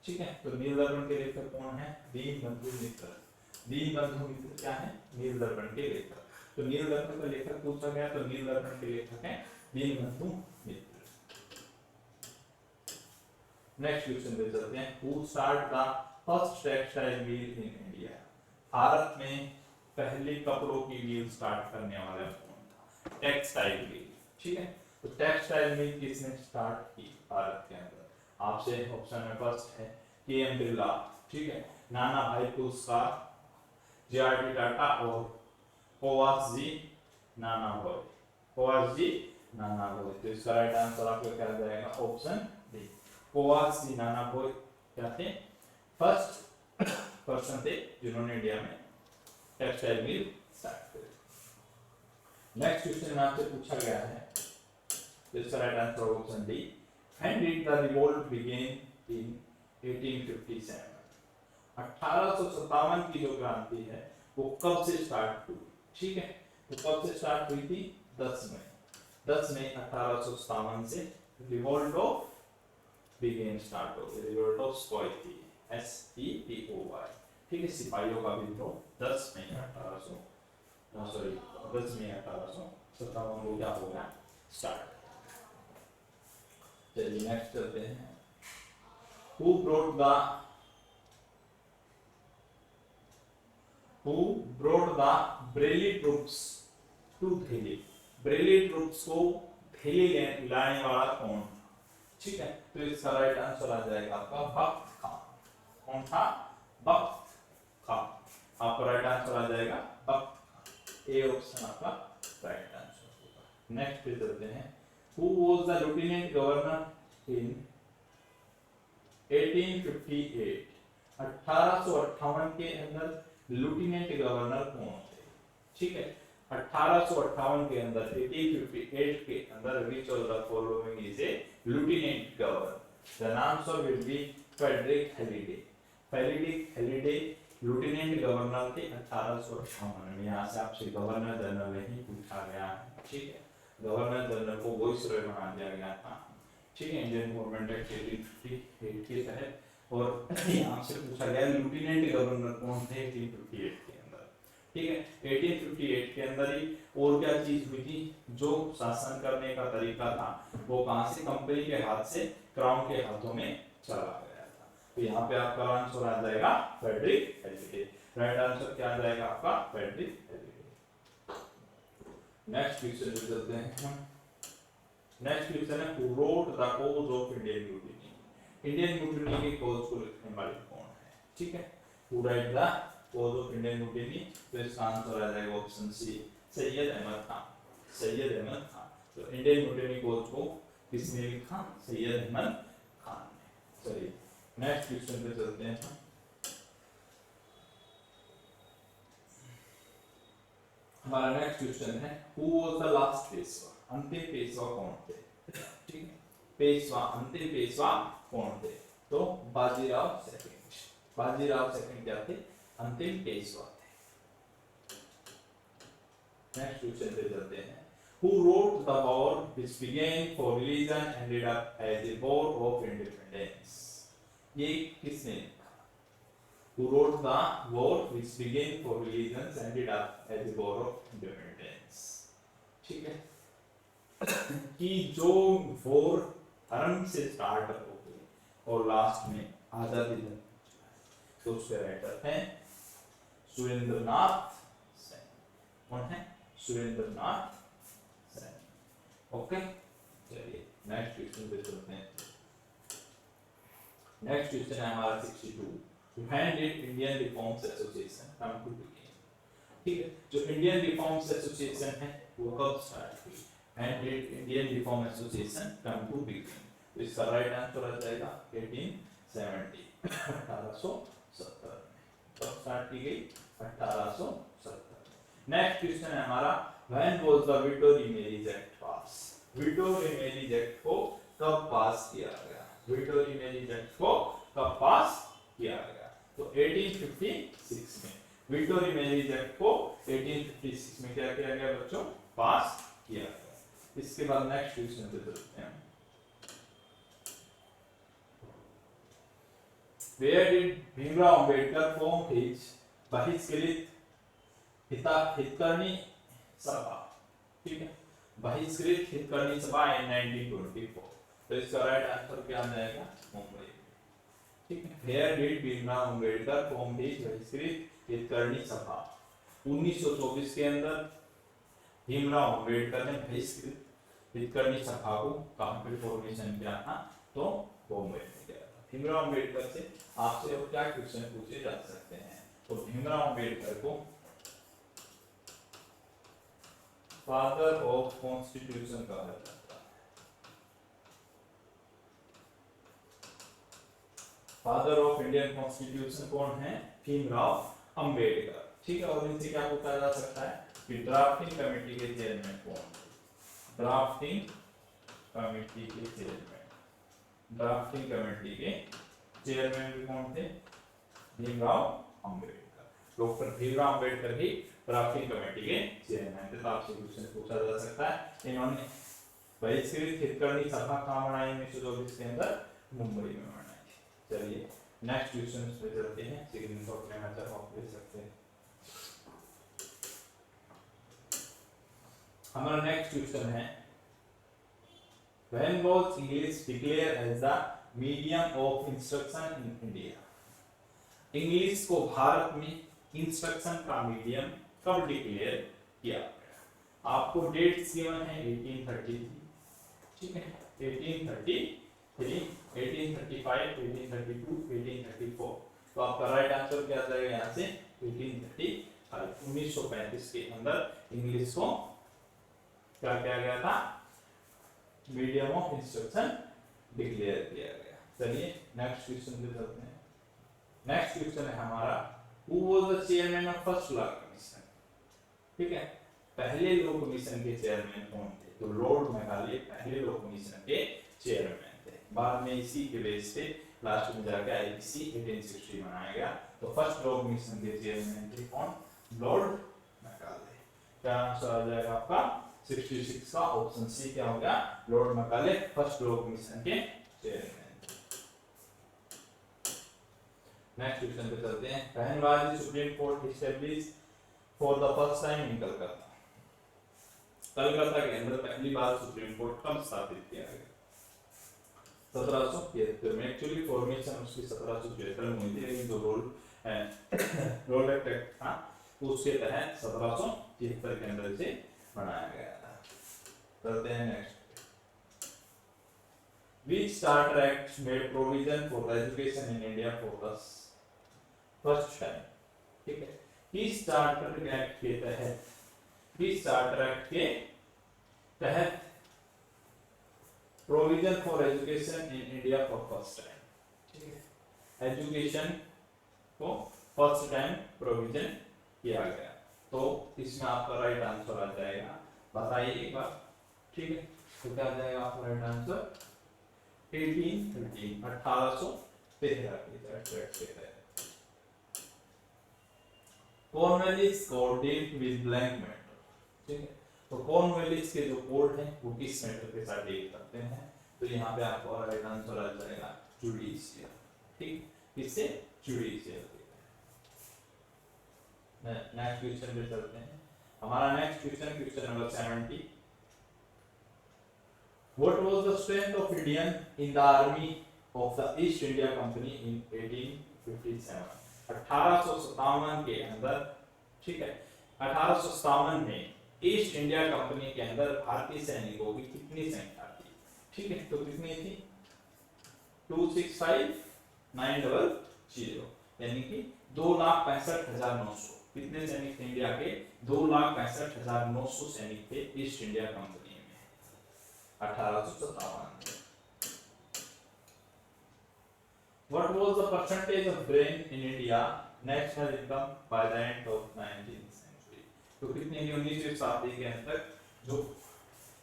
ठीक है, तो नील दर्पण के लेखक कौन है? दीनबंधु मित्र। दीनबंधु मित्र क्या है? नील दर्पण के लेखक। तो नील दर्पण का लेखक पूछा गया, तो नील दर्पण के लेखक है दीनबंधु मित्र। नेक्स्ट क्वेश्चन पे चलते हैं। Who start the first textile mill in India. Bharat में पहली कपड़ों की मिल स्टार्ट करने वाला कौन था? Textile mill. ठीक है, तो टेक्सटाइल मिल किसने स्टार्ट की भारत के अंदर? आपसे ऑप्शन में फर्स्ट है के एम बिरला। ठीक है, नाना भाई पुरस्कार, जे.आर.डी. टाटा और होवास जी नाना भाई। होवास जी नाना भाई। तो इसका राइट आंसर आपका क्या आ जाएगा? Option D. होवास जी नाना भाई क्या थे? फर्स्ट पर्सन थे जिन्होंने इंडिया में टेक्सटाइल मिल स्टार्ट करी। नेक्स्ट क्वेश्चन आपसे पूछा गया है, तो इसका right answer option D. When did the revolt begin in 1857? 1857 की जो क्रांति है वो कब से स्टार्ट हुई? ठीक है, तो कब से स्टार्ट हुई थी? 10 मई 1857 से रिवोल्ट ऑफ बिगेन स्टार्ट हो गई। रिवोल्ट ऑफ स्पॉय थी, SEPOY। ठीक है, सिपाहियों का विद्रोह 10 मई 1857 को क्या हो गया? स्टार्ट। चलिए नेक्स्ट चलते हैं। Who brought the Brelli troops to Delhi? Brelli troops को दिल्ली लाने वाला कौन था? ठीक है, तो इसका राइट आंसर आ जाएगा आपका बख्त खान। कौन था? बख्त खान। आपका राइट आंसर आ जाएगा बख्त खान। ए ऑप्शन आपका राइट आंसर होगा। नेक्स्ट पे चलते हैं। Who was the lieutenant governor in 1858? 1858 के अंदर लेफ्टिनेंट गवर्नर कौन थे? ठीक है, 1858 के अंदर 1858 के अंदर which of the following is a lieutenant governor? The answer will be Frederick Halliday. Frederick Halliday lieutenant governor थे 1858 में। यहाँ से आपसे गवर्नर जनरल नहीं पूछा गया है। ठीक है, गवर्नर जनरल को वाइसरॉय बना दिया गया था। ठीक है, इंडियन गवर्नमेंट एक्ट 1858 के तहत। और यहाँ से पूछा गया लेफ्टिनेंट गवर्नर कौन थे 1858 के अंदर। ठीक है, 1858 के अंदर ही और क्या चीज हुई थी? जो शासन करने का तरीका था वो कहाँ से? कंपनी के हाथ से क्राउन के हाथों में चला गया था। तो यहाँ पे आपका आंसर आ जाएगा फ्रेडरिक हैलिडे। राइट आंसर क्या आ जाएगा आपका? Frederick Halliday. नेक्स्ट क्वेश्चन पे चलते हैं। नेक्स्ट क्वेश्चन है who wrote the cause of Indian mutiny. Indian mutiny के कॉज को लिखने वाले कौन है? ठीक है, who right the cause of Indian mutiny? तो इसका आंसर आ जाएगा ऑप्शन सी, सैयद अहमद खान। सैयद अहमद खान। तो इंडियन म्यूटिनी कॉज को किसने लिखा? सैयद अहमद खान ने। चलिए नेक्स्ट क्वेश्चन पे चलते हैं। हमारा नेक्स्ट क्वेश्चन है who was the last Peshwa, अंतिम पेशवा कौन थे? ठीक है, पेशवा अंतिम पेशवा कौन थे? तो बाजीराव सेकंड। बाजीराव सेकंड क्या थे? अंतिम पेशवा थे। नेक्स्ट क्वेश्चन पे चलते हैं। Who wrote the war which began for religion and ended up as a war of independence? ये किसने लिखा? Who wrote the war which began for religion and ended up as a war of independence? ठीक है, कि जो war धर्म से start हो गई और लास्ट में आजादी तक, तो उसके राइटर हैं सुरेंद्रनाथ सेन। कौन है? सुरेंद्रनाथ सेन। ओके, चलिए नेक्स्ट क्वेश्चन पे चलते हैं। नेक्स्ट क्वेश्चन है हमारा 62। When did Indian Reforms Association come to begin? ठीक है, जो इंडियन रिफॉर्म्स एसोसिएशन है वो कब स्टार्ट हुई? When did Indian Reform Association come to begin? तो इसका राइट आंसर आ जाएगा 1870, 1870 में। कब स्टार्ट की गई? 1870। नेक्स्ट क्वेश्चन है हमारा When was the Victory Marriage Act passed? Victoria marriage act को कब पास किया गया? विक्टोरिया मैरिज एक्ट को कब पास किया गया? तो 1856 में विक्टोरिया मैरिज एक्ट को 1856 में क्या किया गया बच्चों? पास किया गया। इसके बाद नेक्स्ट क्वेश्चन पे चलते हैं। Where did Bhimrao Ambedkar form his बहिष्कृत हितकर्णी सभा? ठीक है, बहिष्कृत हितकर्णी सभा in 1924। तो इसका राइट आंसर क्या आ जाएगा? मुंबई। ठीक है, Where did Bhimrao Ambedkar form his बहिष्कृत हितकर्णी सभा? 1924 के अंदर भीमराव अंबेडकर ने बहिष्कृत हितकर्णी सभा को कहां पे फॉर्मेशन किया था? तो बॉम्बे में किया था। भीमराव अंबेडकर से आपसे और क्या क्वेश्चन पूछे जा सकते हैं? तो भीमराव अंबेडकर को फादर ऑफ कॉन्स्टिट्यूशन कहा जाता है। फादर ऑफ इंडियन कॉन्स्टिट्यूशन कौन है? भीमराव अंबेडकर। ठीक है, और इनसे क्या पूछा जा सकता है कि ड्राफ्टिंग कमेटी के चेयरमैन कौन थे? ड्राफ्टिंग कमेटी के चेयरमैन, ड्राफ्टिंग कमेटी के चेयरमैन भी कौन थे? भीमराव अंबेडकर। डॉक्टर भीमराव अंबेडकर ही ड्राफ्टिंग कमेटी के चेयरमैन थे। तो आपसे क्वेश्चन पूछा जा सकता है इन्होंने बहिष्कृत हितकर्णी सभा कहाँ बनाई 1924 के अंदर? मुंबई में बनाई थी। चलिए नेक्स्ट क्वेश्चन पे चलते हैं। स्क्रीनशॉट लेना चाहो आप ले सकते हैं। हमारा नेक्स्ट क्वेश्चन है When was English declared as the medium of instruction in India? English को भारत में इंस्ट्रक्शन का मीडियम कब डिक्लेयर किया गया? आपको डेट्स गिवन है 1833, ठीक है, 1833, 1835, 1832, 1834। तो आपका राइट आंसर क्या आ जाएगा यहाँ से? 1835। 1935 के अंदर इंग्लिश को क्या किया गया था? मीडियम ऑफ इंस्ट्रक्शन डिक्लेयर किया गया। चलिए नेक्स्ट क्वेश्चन पे चलते हैं। नेक्स्ट क्वेश्चन है हमारा who was the chairman of first law commission? ठीक है, पहले लॉ कमीशन के चेयरमैन कौन थे? तो लॉर्ड मैकाले पहले लॉ कमीशन के चेयरमैन थे। बाद में इसी के बेस पे लास्ट में जाकर आईपीसी 1860 बनाया गया। तो फर्स्ट लॉ कमीशन के चेयरमैन थे कौन? Lord Macaulay. क्या आंसर आ जाएगा आपका? 66 का ऑप्शन सी क्या होगा? Lord Macaulay first law commission के चेयरमैन। नेक्स्ट क्वेश्चन पे चलते हैं। When was the supreme court established for the first time in Calcutta? Calcutta के अंदर पहली बार सुप्रीम कोर्ट कब स्थापित किया गया? 1773 में। एक्चुअली फॉर्मेशन उसकी 1773 में हुई थी, लेकिन जो रोल एक्ट था उसके तहत 1773 के अंदर से बनाया गया था। चलते हैं next. Which Charter Act made provision for the education in India for the first time? ठीक है, किस चार्टर एक्ट के तहत, किस चार्टर एक्ट के तहत provision for education in India for first time? ठीक है, एजुकेशन को फर्स्ट टाइम प्रोविजन किया गया। तो इसमें आपका राइट आंसर आ जाएगा, बताइए एक बार। ठीक है, तो क्या आ जाएगा आपका राइट आंसर 1813, 1813 की तरह। Cornwallis code deal with blank matter. ठीक है, तो कॉर्नवालिस के जो कोड हैं वो किस मैटर के साथ डील करते हैं, तो यहाँ पे आपको राइट आंसर आ जाएगा जुडिशियल। ठीक, किससे? जुडिशियल। नेक्स्ट क्वेश्चन पे चलते हैं। हमारा next question, question number 70। What was the strength of Indian in the army of the East India Company in 1857? 1857 के अंदर, ठीक है, 1857 में ईस्ट इंडिया कंपनी के अंदर भारतीय सैनिकों की कितनी संख्या थी? ठीक है, तो कितनी थी? 265,900, यानी कि 2,65,900। कितने सैनिक थे इंडिया के? 2,65,900 सैनिक थे ईस्ट इंडिया कंपनी में 1857 में। What was the percentage of grain in India national income by the end of 19th century? तो कितनी 19वीं शताब्दी के अंदर जो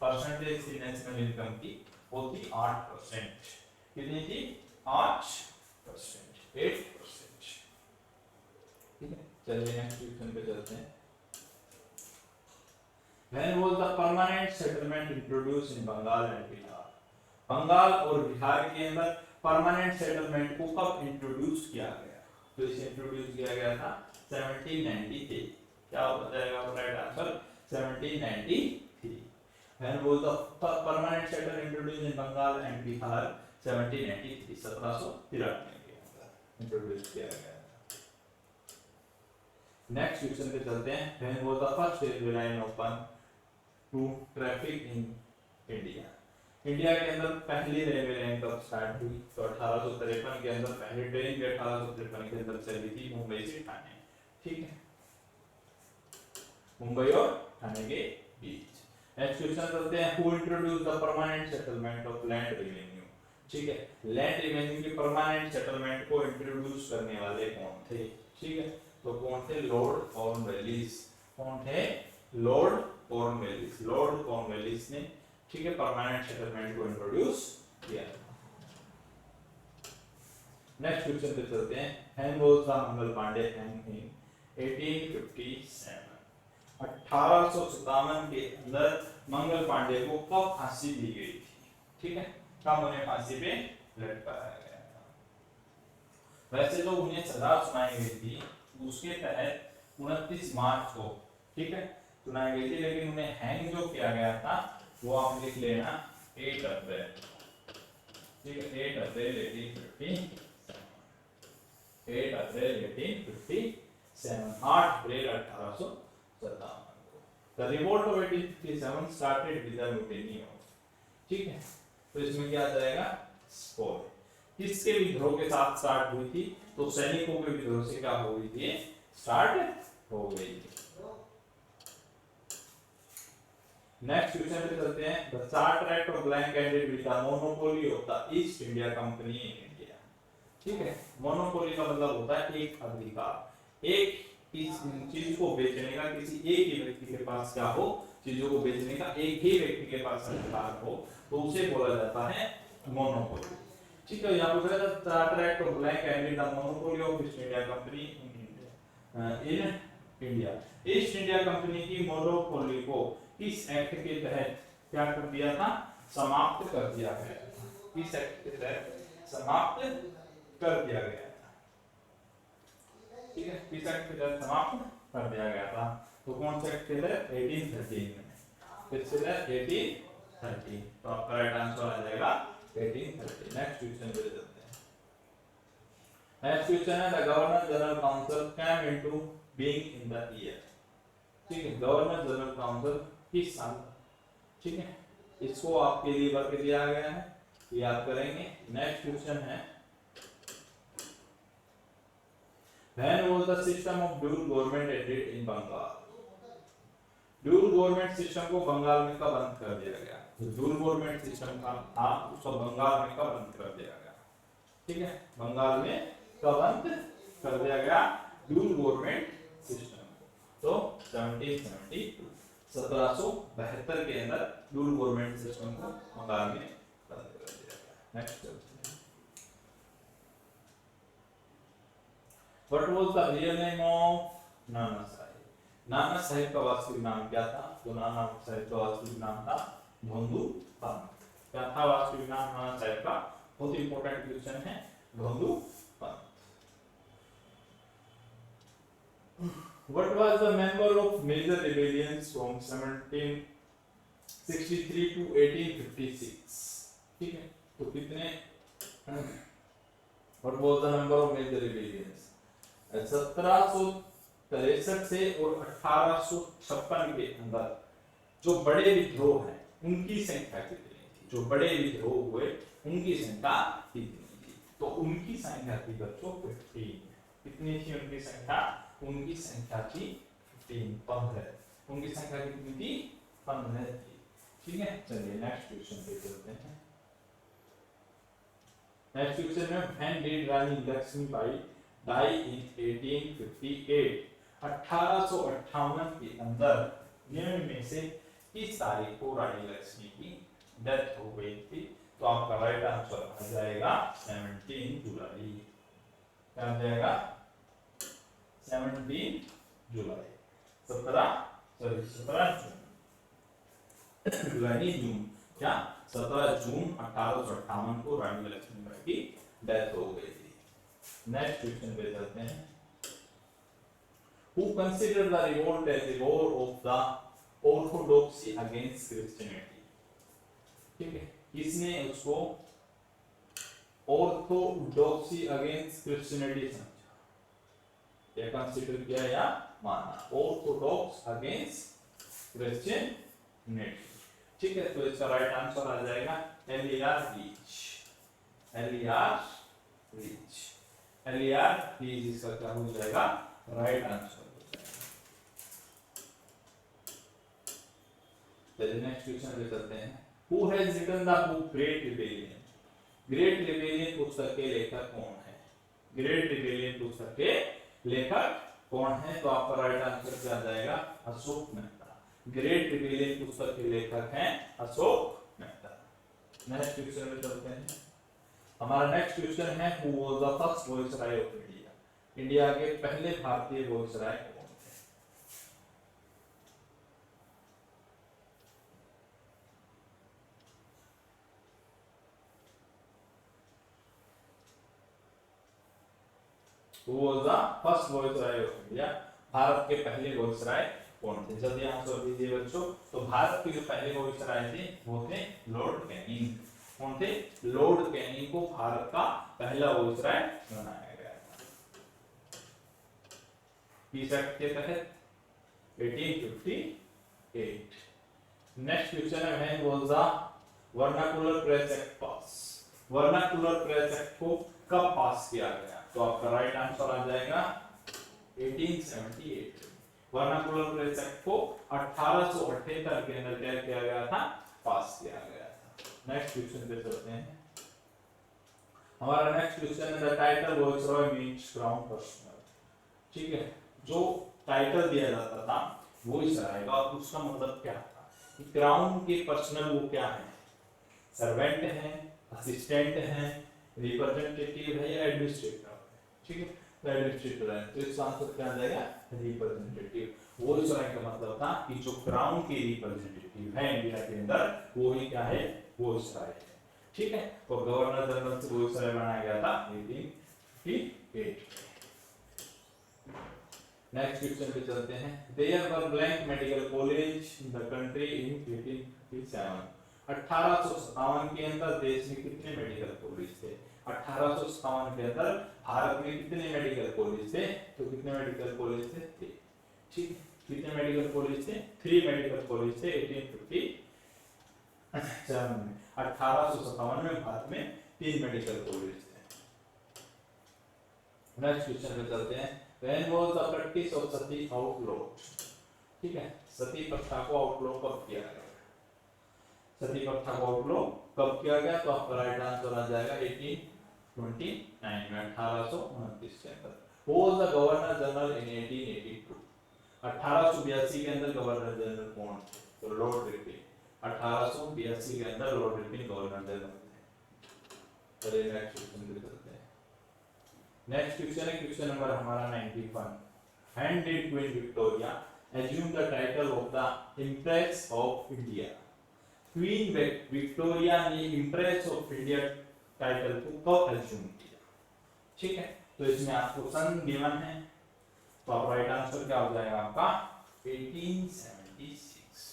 परसेंटेज थी नेशनल इनकम की वो थी 8%। कितनी थी? 8%, 8%। ठीक है, चलिए नेक्स्ट क्वेश्चन पे चलते हैं। When was the permanent settlement introduced in Bengal and Bihar? Bengal और बिहार के अंदर परमानेंट सेटलमेंट को कब इंट्रोड्यूस किया गया? तो इसे इंट्रोड्यूस किया गया था 1793। क्या हो जाएगा right answer? 1793। When was the permanent settlement introduced in Bengal and Bihar? 1793, 1793 के अंदर इंट्रोड्यूस किया गया। नेक्स्ट क्वेश्चन पे चलते हैं। When was the first railway line open to traffic in India? India के अंदर पहली रेलवे लाइन कब स्टार्ट हुई? तो 1853 के अंदर पहली ट्रेन भी 1853 के अंदर चली थी मुंबई से ठाणे। ठीक है, मुंबई और ठाणे के बीच। नेक्स्ट क्वेश्चन चलते हैं। Who introduced the permanent settlement of land revenue? ठीक है, लैंड रेवेन्यू के परमानेंट सेटलमेंट को इंट्रोड्यूस करने वाले कौन थे? ठीक है, तो कौन थे? Lord Cornwallis. कौन थे? Lord Cornwallis. लॉर्ड कॉर्नवालिस ने, ठीक है, परमानेंट सेटलमेंट को इंट्रोड्यूस किया। नेक्स्ट क्वेश्चन पे चलते हैं। Hang was the Mangal Pandey hang in 1857? 1857 के अंदर मंगल पांडे को कब फांसी दी गई थी? ठीक है, कब उन्हें फांसी पे लटकाया गया था? वैसे तो उन्हें सजा सुनाई गई थी, उसके तहत 29 मार्च को, ठीक है, सुनाई गई थी, लेकिन उन्हें हैंग जो किया गया था वो आप लिख लेना 8 अप्रैल। ठीक है, 8 अप्रैल 1857, 8 अप्रैल 1857, 8 अप्रैल 1857 को। The revolt of 1857 started with the mutiny of, ठीक है, तो इसमें क्या आ जाएगा? स्पोर। किसके विद्रोह के साथ स्टार्ट हुई थी? तो सैनिकों के विद्रोह से क्या हो गई थी? स्टार्ट हो गई थी। नेक्स्ट क्वेश्चन पे चलते हैं। The charter act of blank ended with the monopoly of the east India Company in India. ठीक है, मोनोपोली का मतलब होता है एक अधिकार। एक चीज को बेचने का किसी एक ही व्यक्ति के पास क्या हो, चीजों को बेचने का एक ही व्यक्ति के पास अधिकार हो, तो उसे बोला जाता है मोनोपोली। ठीक है, यहाँ पे the charter act of blank ended the monopoly of East India Company in India. East India company की मोनोपोली को किस एक्ट के तहत क्या कर दिया था? समाप्त कर दिया गया। किस एक्ट के तहत समाप्त कर दिया गया था? ठीक है, किस एक्ट के तहत समाप्त कर दिया गया था? तो कौन सा एक्ट के तहत? 1813 में। किसके तहत? 1813। तो आपका राइट आंसर आ जाएगा 1813। नेक्स्ट क्वेश्चन पे चलते हैं। नेक्स्ट क्वेश्चन है the governor general council came into being in the year. ठीक है, गवर्नर जनरल काउंसिल किस साल? ठीक है, इसको आपके लिए वर्क दिया गया है, ये आप करेंगे। नेक्स्ट क्वेश्चन है When was the system of dual government ended in Bengal? Dual government system को बंगाल में कब बंद कर दिया गया? ड्यूल गवर्नमेंट सिस्टम का था उसको बंगाल में कब बंद कर दिया गया? ठीक है, बंगाल में कब बंद कर दिया गया ड्यूल गवर्नमेंट सिस्टम को? तो 1772 1772 के अंदर ड्यूल गवर्नमेंट सिस्टम को बंगाल में बंद कर दिया गया। Next what was the real name of Nana Saheb? Nana Saheb का वास्तविक नाम क्या था? तो नाना साहेब का वास्तविक नाम था भोंदू पंत। क्या था वास्तविक नाम नाना साहेब का? बहुत इंपॉर्टेंट क्वेश्चन है, भोंदू Pant. What was the member of major rebellions from 1763 to 1856? ठीक है, तो कितने What was the number of major rebellions? 1763 से और 1856 के अंदर जो बड़े विद्रोह हैं उनकी संख्या कितनी थी? जो बड़े विद्रोह हुए उनकी संख्या कितनी थी? तो उनकी संख्या थी बच्चों 15। कितनी थी उनकी संख्या? उनकी संख्या थी 15। उनकी संख्या कितनी थी? 15 थी। ठीक है, चलिए नेक्स्ट क्वेश्चन पे चलते हैं। नेक्स्ट क्वेश्चन में when did Rani Lakshmibai die in 1858? 1858 के अंदर निम्न में से किस तारीख को रानी लक्ष्मी की डेथ हो गई थी? तो आपका राइट आंसर आ जाएगा 17 जुलाई। क्या आ जाएगा? 17 जुलाई। 17 जुलाई नहीं जून। क्या 17 जून 1858 को रानी लक्ष्मीबाई की डेथ हो गई थी। नेक्स्ट क्वेश्चन पे चलते हैं। Who considered the revolt as a war of the orthodoxy against Christianity? ठीक है, किसने उसको ऑर्थोडॉक्सी अगेंस्ट क्रिश्चियनिटी समझा या कंसीडर किया या माना? Orthodox against Christianity. ठीक है, तो इसका राइट आंसर आ जाएगा एलियार रीच। एलियार रीच इसका क्या हो जाएगा? राइट आंसर हो जाएगा। चलिए नेक्स्ट क्वेश्चन पे चलते हैं। Who has written the book Great Rebellion? Great rebellion पुस्तक के लेखक कौन है? ग्रेट रिबेलियन पुस्तक के लेखक कौन है? तो आपका राइट आंसर क्या आ जाएगा? अशोक मेहता। ग्रेट रिबेलियन पुस्तक के लेखक हैं अशोक मेहता। नेक्स्ट क्वेश्चन पे चलते हैं। हमारा नेक्स्ट क्वेश्चन है who was the first viceroy of India? India के पहले भारतीय वायसराय कौन थे? Who was the first viceroy of India? Bharat के पहले वायसराय कौन थे? जल्दी आंसर दीजिए बच्चों। तो भारत के जो पहले वायसराय थे वो थे लॉर्ड कैनिंग। कौन थे? लॉर्ड कैनिंग को भारत का पहला वायसराय बनाया गया था। पीस एक्ट के तहत 1858। नेक्स्ट क्वेश्चन है when was the vernacular Press act pass? Vernacular Press act को कब पास किया गया? तो आपका राइट आंसर आ जाएगा 1878। वर्नाकुलर प्रेस एक्ट को 1878 के अंदर क्या किया गया था? पास किया गया था। नेक्स्ट क्वेश्चन पे चलते हैं। हमारा नेक्स्ट क्वेश्चन है the title viceroy means crown personal. ठीक है, जो टाइटल दिया जाता था वायसरॉय का उसका मतलब क्या था? कि क्राउन के पर्सनल वो क्या है? सर्वेंट है, असिस्टेंट है, रिप्रेजेंटेटिव है या एडमिनिस्ट्रेटर है? ठीक है, तो एडमिनिस्ट्रेटर है। तो इसका आंसर क्या आ जाएगा? रिप्रेजेंटेटिव। वायसरॉय का मतलब था कि जो क्राउन के रिप्रेजेंटेटिव है इंडिया के अंदर वो ही क्या है? वायसरॉय है। ठीक है, और गवर्नर जनरल से वायसरॉय बनाया गया था 1858। नेक्स्ट क्वेश्चन पे चलते हैं। There were blank medical college in the country in 1857। 1857 के अंदर देश में कितने मेडिकल कॉलेज थे? 1857 के अंदर भारत में कितने मेडिकल कॉलेज थे? तो कितने मेडिकल कॉलेज थे? ठीक, कितने मेडिकल कॉलेज थे? 3 मेडिकल कॉलेज थे 1857 में। 1857 में भारत में 3 मेडिकल कॉलेज थे। नेक्स्ट क्वेश्चन पे चलते हैं। When was the practice of sati outlawed? ठीक है, सती प्रथा को आउटलॉ कब किया गया? सती प्रथा को आउटलॉ कब किया गया? तो आपका राइट आंसर आ जाएगा 1829 में, 1829 के अंदर। Who was the governor general in 1882? 1882 के अंदर गवर्नर जनरल कौन थे? तो लॉर्ड रिपन। 1882 के अंदर लॉर्ड रिपन गवर्नर जनरल थे। चलिए नेक्स्ट क्वेश्चन पे चलते हैं। नेक्स्ट क्वेश्चन है क्वेश्चन नंबर हमारा 91। When did Queen Victoria assume the title of the Empress of India? Queen Victoria ने इम्प्रेस ऑफ इंडिया टाइटल को कब एज्यूम किया? ठीक है, तो इसमें आपको सन गिवन है, तो आप राइट आंसर क्या हो जाएगा आपका 1876।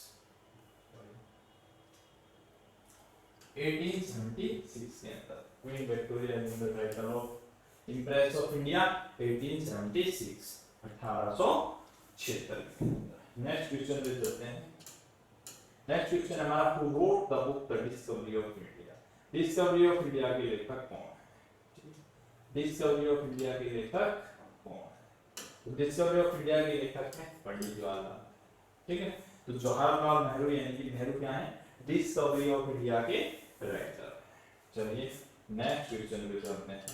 1876 के अंदर क्वीन विक्टोरिया ने the title of impress of India 1876 1876 के अंदर। नेक्स्ट क्वेश्चन पे चलते हैं। नेक्स्ट क्वेश्चन हमारा who wrote the book the discovery of India? Discovery of India के लेखक कौन है? डिस्कवरी ऑफ इंडिया के लेखक कौन है? तो डिस्कवरी ऑफ इंडिया के लेखक हैं पंडित जवाहरलाल। ठीक है, तो जवाहरलाल नेहरू यानी कि नेहरू क्या है? डिस्कवरी ऑफ इंडिया के राइटर। चलिए नेक्स्ट क्वेश्चन पे चलते हैं।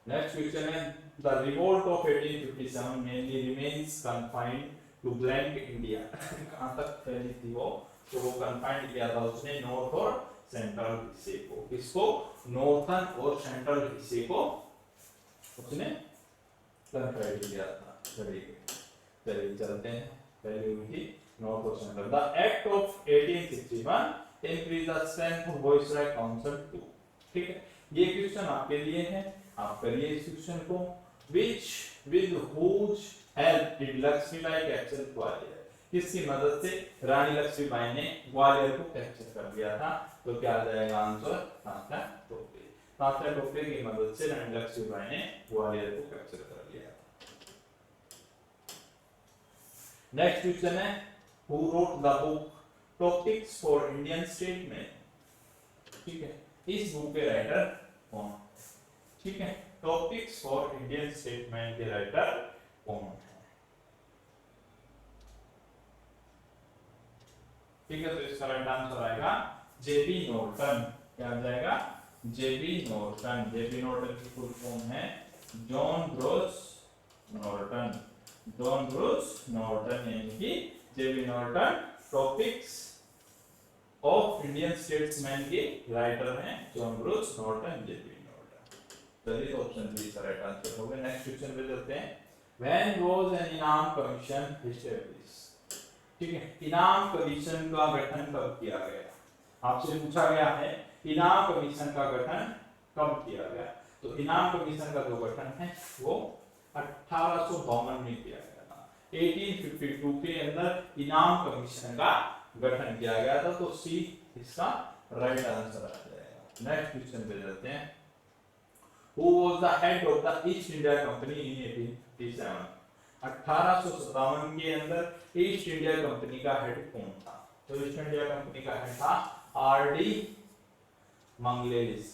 नेक्स्ट क्वेश्चन है the revolt of 1857 mainly remains confined to blank India. कहां तक फैली थी वो? तो वो कन्फाइंड किया था उसने नॉर्थ और सेंट्रल हिस्से को। किसको? नॉर्थन और सेंट्रल हिस्से को उसने कन्फाइंड किया था। चलिए चलते हैं। पहली हुई थी नॉर्थ और central. The act of 1861 increase the strength of viceroy council too. ठीक है, ये क्वेश्चन आपके लिए है, आप करिए इस क्वेश्चन को। which with whose help did Laxmibai capture Gwalior? किसकी मदद से रानी लक्ष्मीबाई ने ग्वालियर को कैप्चर कर लिया था? तो क्या आ जाएगा आंसर? तात्या टोपे। तात्या टोपे की मदद से रानी लक्ष्मीबाई ने ग्वालियर को कैप्चर कर लिया था। नेक्स्ट क्वेश्चन है who wrote the book Topics for Indian Statesmen? ठीक है, इस बुक के राइटर कौन? ठीक है, टॉपिक्स फॉर इंडियन स्टेटमेंट के राइटर कौन है? ठीक है, तो इसका राइट आंसर आएगा जेपी नॉर्टन। क्या आ जाएगा? JP Norton. जेपी नॉर्टन की फुल फॉर्म है John Bruce Norton. John Bruce Norton यानी कि JP Norton topics of Indian statesman के राइटर हैं जॉन ब्रूस नॉर्टन, जेपी। चलिए ऑप्शन बी इसका राइट आंसर हो गया। नेक्स्ट क्वेश्चन पे चलते हैं। व्हेन वाज एन इनाम कमीशन एस्टैब्लिश्ड? ठीक है, इनाम कमीशन का गठन कब किया गया? आपसे पूछा गया है इनाम कमीशन का गठन कब किया गया? तो इनाम कमीशन का जो गठन है वो 1852 में किया गया था। 1852 के अंदर इनाम कमीशन का गठन किया गया था, तो सी इसका राइट आंसर आ जाएगा। नेक्स्ट क्वेश्चन पे चलते हैं। Who was the head of the East India Company in 1857? 1857 के अंदर ईस्ट इंडिया कंपनी का हेड कौन था? तो ईस्ट इंडिया कंपनी का हेड था आर.डी. मंगलेश।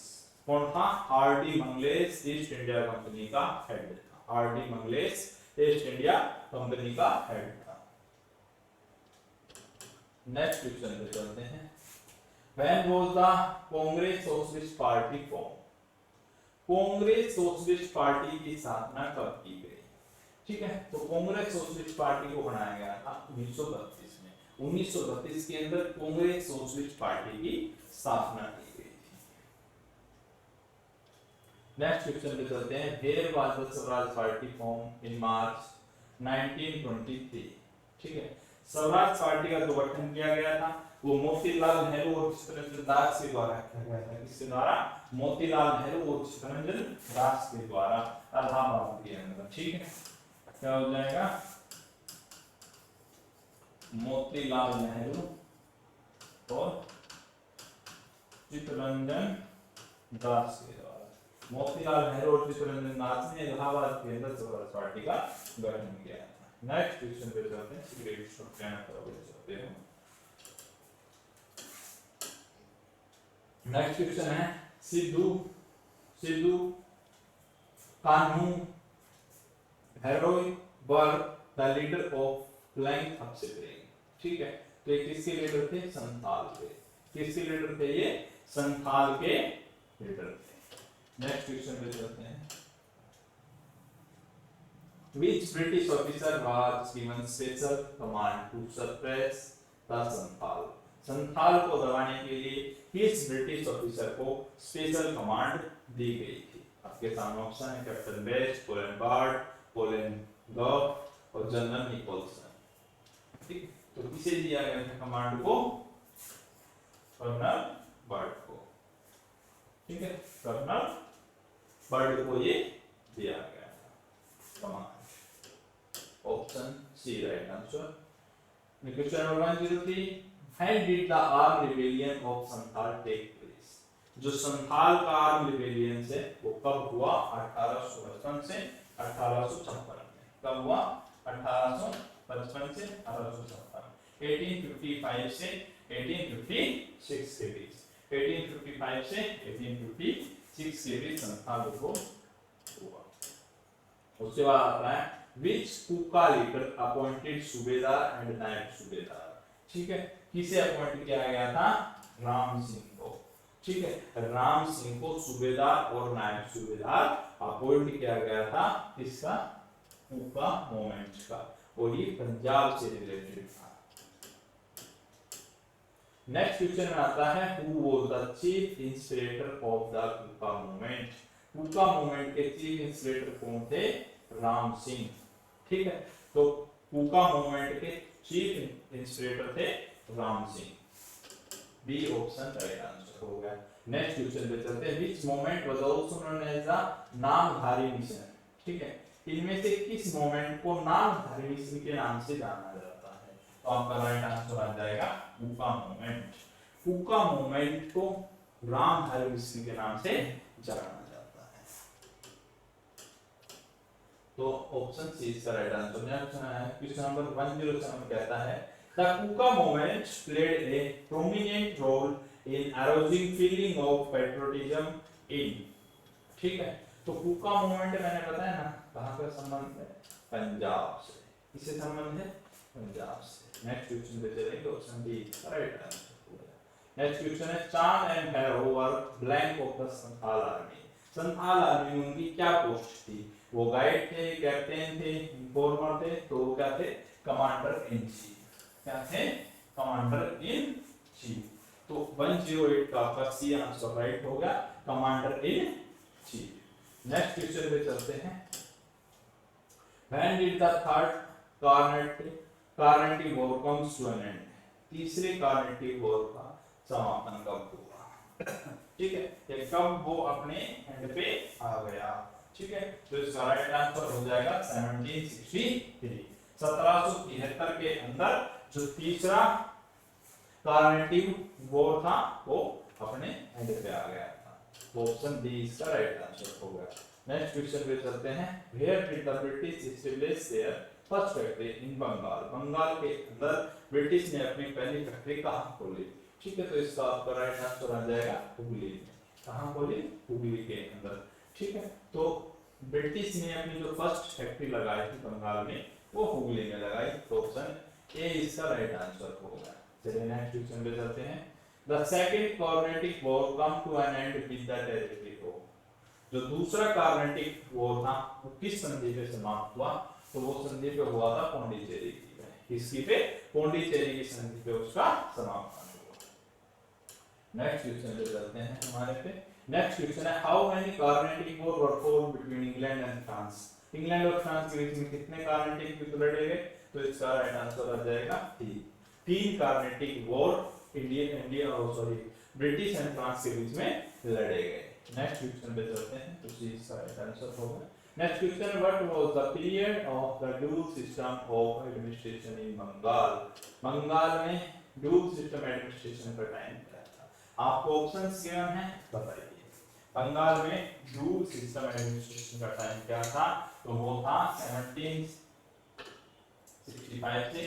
कौन था? R D. Manglesh east India company का हेड था। R D. Manglesh east India company का हेड था। नेक्स्ट क्वेश्चन पे चलते हैं। When was the Congress Socialist Party formed? Congress socialist party की स्थापना कब की गई? ठीक है, तो कांग्रेस सोशलिस्ट पार्टी को बनाया गया था 1932 में। 1932 के अंदर कांग्रेस सोशलिस्ट पार्टी की स्थापना की गई थी। नेक्स्ट क्वेश्चन पे चलते हैं। Where was the Swaraj party form in March 1923? ठीक है, स्वराज पार्टी का जो गठन किया गया था वो मोतीलाल नेहरू और चित्तरंजन दास के द्वारा किया गया था। किसके द्वारा? मोतीलाल नेहरू और चित्तरंजन दास के द्वारा इलाहाबाद के अंदर। ठीक है, क्या हो जाएगा? मोतीलाल नेहरू और चित्तरंजन दास के द्वारा। मोतीलाल नेहरू और चित्तरंजन दास ने इलाहाबाद के अंदर स्वराज पार्टी का गठन किया था। नेक्स्ट क्वेश्चन पे चलते हैं। ग्रेड स्टूडेंट चलते हैं। नेक्स्ट क्वेश्चन है Sidhu Kanhu hero were the leader of flying offspring. ठीक है, तो ये किसके लीडर थे? संथाल के। किसके लीडर थे ये? संथाल के लीडर थे। नेक्स्ट क्वेश्चन पे चलते हैं। Which British officer was given special command to suppress the Santhal? Santhal को दबाने के लिए किस ब्रिटिश ऑफिसर को स्पेशल कमांड दी गई थी? आपके सामने ऑप्शन है captain Best, Colin Baird, Colin Gough और जनरल निकोलसन। ठीक, तो किसे दिया गया था कमांड को? कर्नल बर्ड को। ठीक है, कर्नल बर्ड को ये दिया गया था command. Option C right answer. Question number 103, when did the armed rebellion of Santhal take place? जो संथाल का आर्म रिबेलियन है वो कब हुआ? 1855 से 1856 में। कब हुआ? 1855 से 1856। 1855 से 1856 के बीच, 1855 से 1856 के बीच संथाल को हुआ। उसके बाद आता है which कुका लीडर अपॉइंटेड सूबेदार एंड नायब सूबेदार। ठीक है, किसे अपॉइंट किया गया था? राम सिंह को। ठीक है, राम सिंह को सूबेदार और नायब सूबेदार अपॉइंट किया गया था। किसका? कुका मूवमेंट का, और ये पंजाब से रिलेटेड था। नेक्स्ट क्वेश्चन में आता है who was the chief inspirator of the Kuka movement? Kuka movement के चीफ इंस्पिरेटर कौन थे? राम सिंह। ठीक है, तो कुका मूवमेंट के चीफ इंस्पिरेटर थे Ram Singh. B option right answer हो गया। नेक्स्ट क्वेश्चन पे चलते हैं। Which movement was also known as the Namdhari mission? ठीक है, इनमें से किस मूवमेंट को नामधारी मिशन के नाम से जाना जाता है? तो आपका राइट आंसर आ जाएगा कुका मूवमेंट। कुका मूवमेंट को नामधारी मिशन के नाम से जाना जाता है। तो ऑप्शन सी इसका राइट आंसर। क्वेश्चन नंबर 107 कहता है the Kuka movement played a prominent role in arousing feeling of patriotism in. ठीक है, तो कुका मूवमेंट मैंने बताया ना कहां का संबंध है? पंजाब से। किससे संबंध है? पंजाब से। नेक्स्ट क्वेश्चन पे चलेंगे। ऑप्शन डी राइट आंसर हो गया। नेक्स्ट क्वेश्चन है चांद and harrow were blank of the Santhal army. Santhal army में उनकी क्या पोस्ट थी? वो गाइड थे, कैप्टन थे, इंफॉर्मर थे, तो वो क्या थे? Commander in chief. क्या थे? Commander in chief. तो 108 का आपका सी आंसर राइट हो गया, commander in chief. Next question पे चलते हैं। When did the third Carnatic War comes to an end? तीसरे कार्नेटिक वॉर का समापन कब हुआ? ठीक है, ये कब वो अपने एंड पे आ गया? ठीक है, तो इसका राइट आंसर हो जाएगा 1763। 1773 के अंदर जो तीसरा कार्नेटिव वॉर था वो अपने एंड पे आ गया था। ऑप्शन डी इसका राइट आंसर होगा। नेक्स्ट क्वेश्चन पे चलते हैं। Where did the British establish their first factory in Bengal? Bengal के अंदर ब्रिटिश ने अपनी पहली फैक्ट्री कहां खोली? ठीक है, तो इसका आपका राइट आंसर आ जाएगा हुगली में। कहां खोली? हुगली के अंदर। ठीक है, तो ब्रिटिश ने अपनी जो फर्स्ट फैक्ट्री लगाई थी बंगाल में वो हुगली में लगाई। तो ऑप्शन ए इसका राइट आंसर होगा। चलिए नेक्स्ट क्वेश्चन पे चलते हैं। The second Carnatic war come to an end with the territory war. जो दूसरा कार्नेटिक वॉर था वो किस संधि पे समाप्त हुआ? तो वो संधि पे हुआ था पौंडीचेरी की पे। किसकी पे? पौंडीचेरी की संधि पे उसका समापन हुआ। नेक्स्ट क्वेश्चन पे चलते हैं हमारे पे। नेक्स्ट क्वेश्चन है how many Carnatic war were fought between England and France? England और फ्रांस के बीच में कितने कार्नेटिक युद्ध लड़े गए? तो इसका राइट आंसर आ जाएगा 3 कार्नेटिक वॉर इंडिया और ब्रिटिश एंड फ्रांस के बीच में लड़े गए। नेक्स्ट क्वेश्चन पे चलते हैं, तो सी इसका राइट आंसर होगा। Next question what was the period of the dual system of administration in Bengal? Bengal में ड्यूल सिस्टम एडमिनिस्ट्रेशन का टाइम क्या था? आपको ऑप्शंस गिवन है, बताइए। बंगाल में ड्यूल सिस्टम एडमिनिस्ट्रेशन का टाइम क्या था? तो वो था 1765 से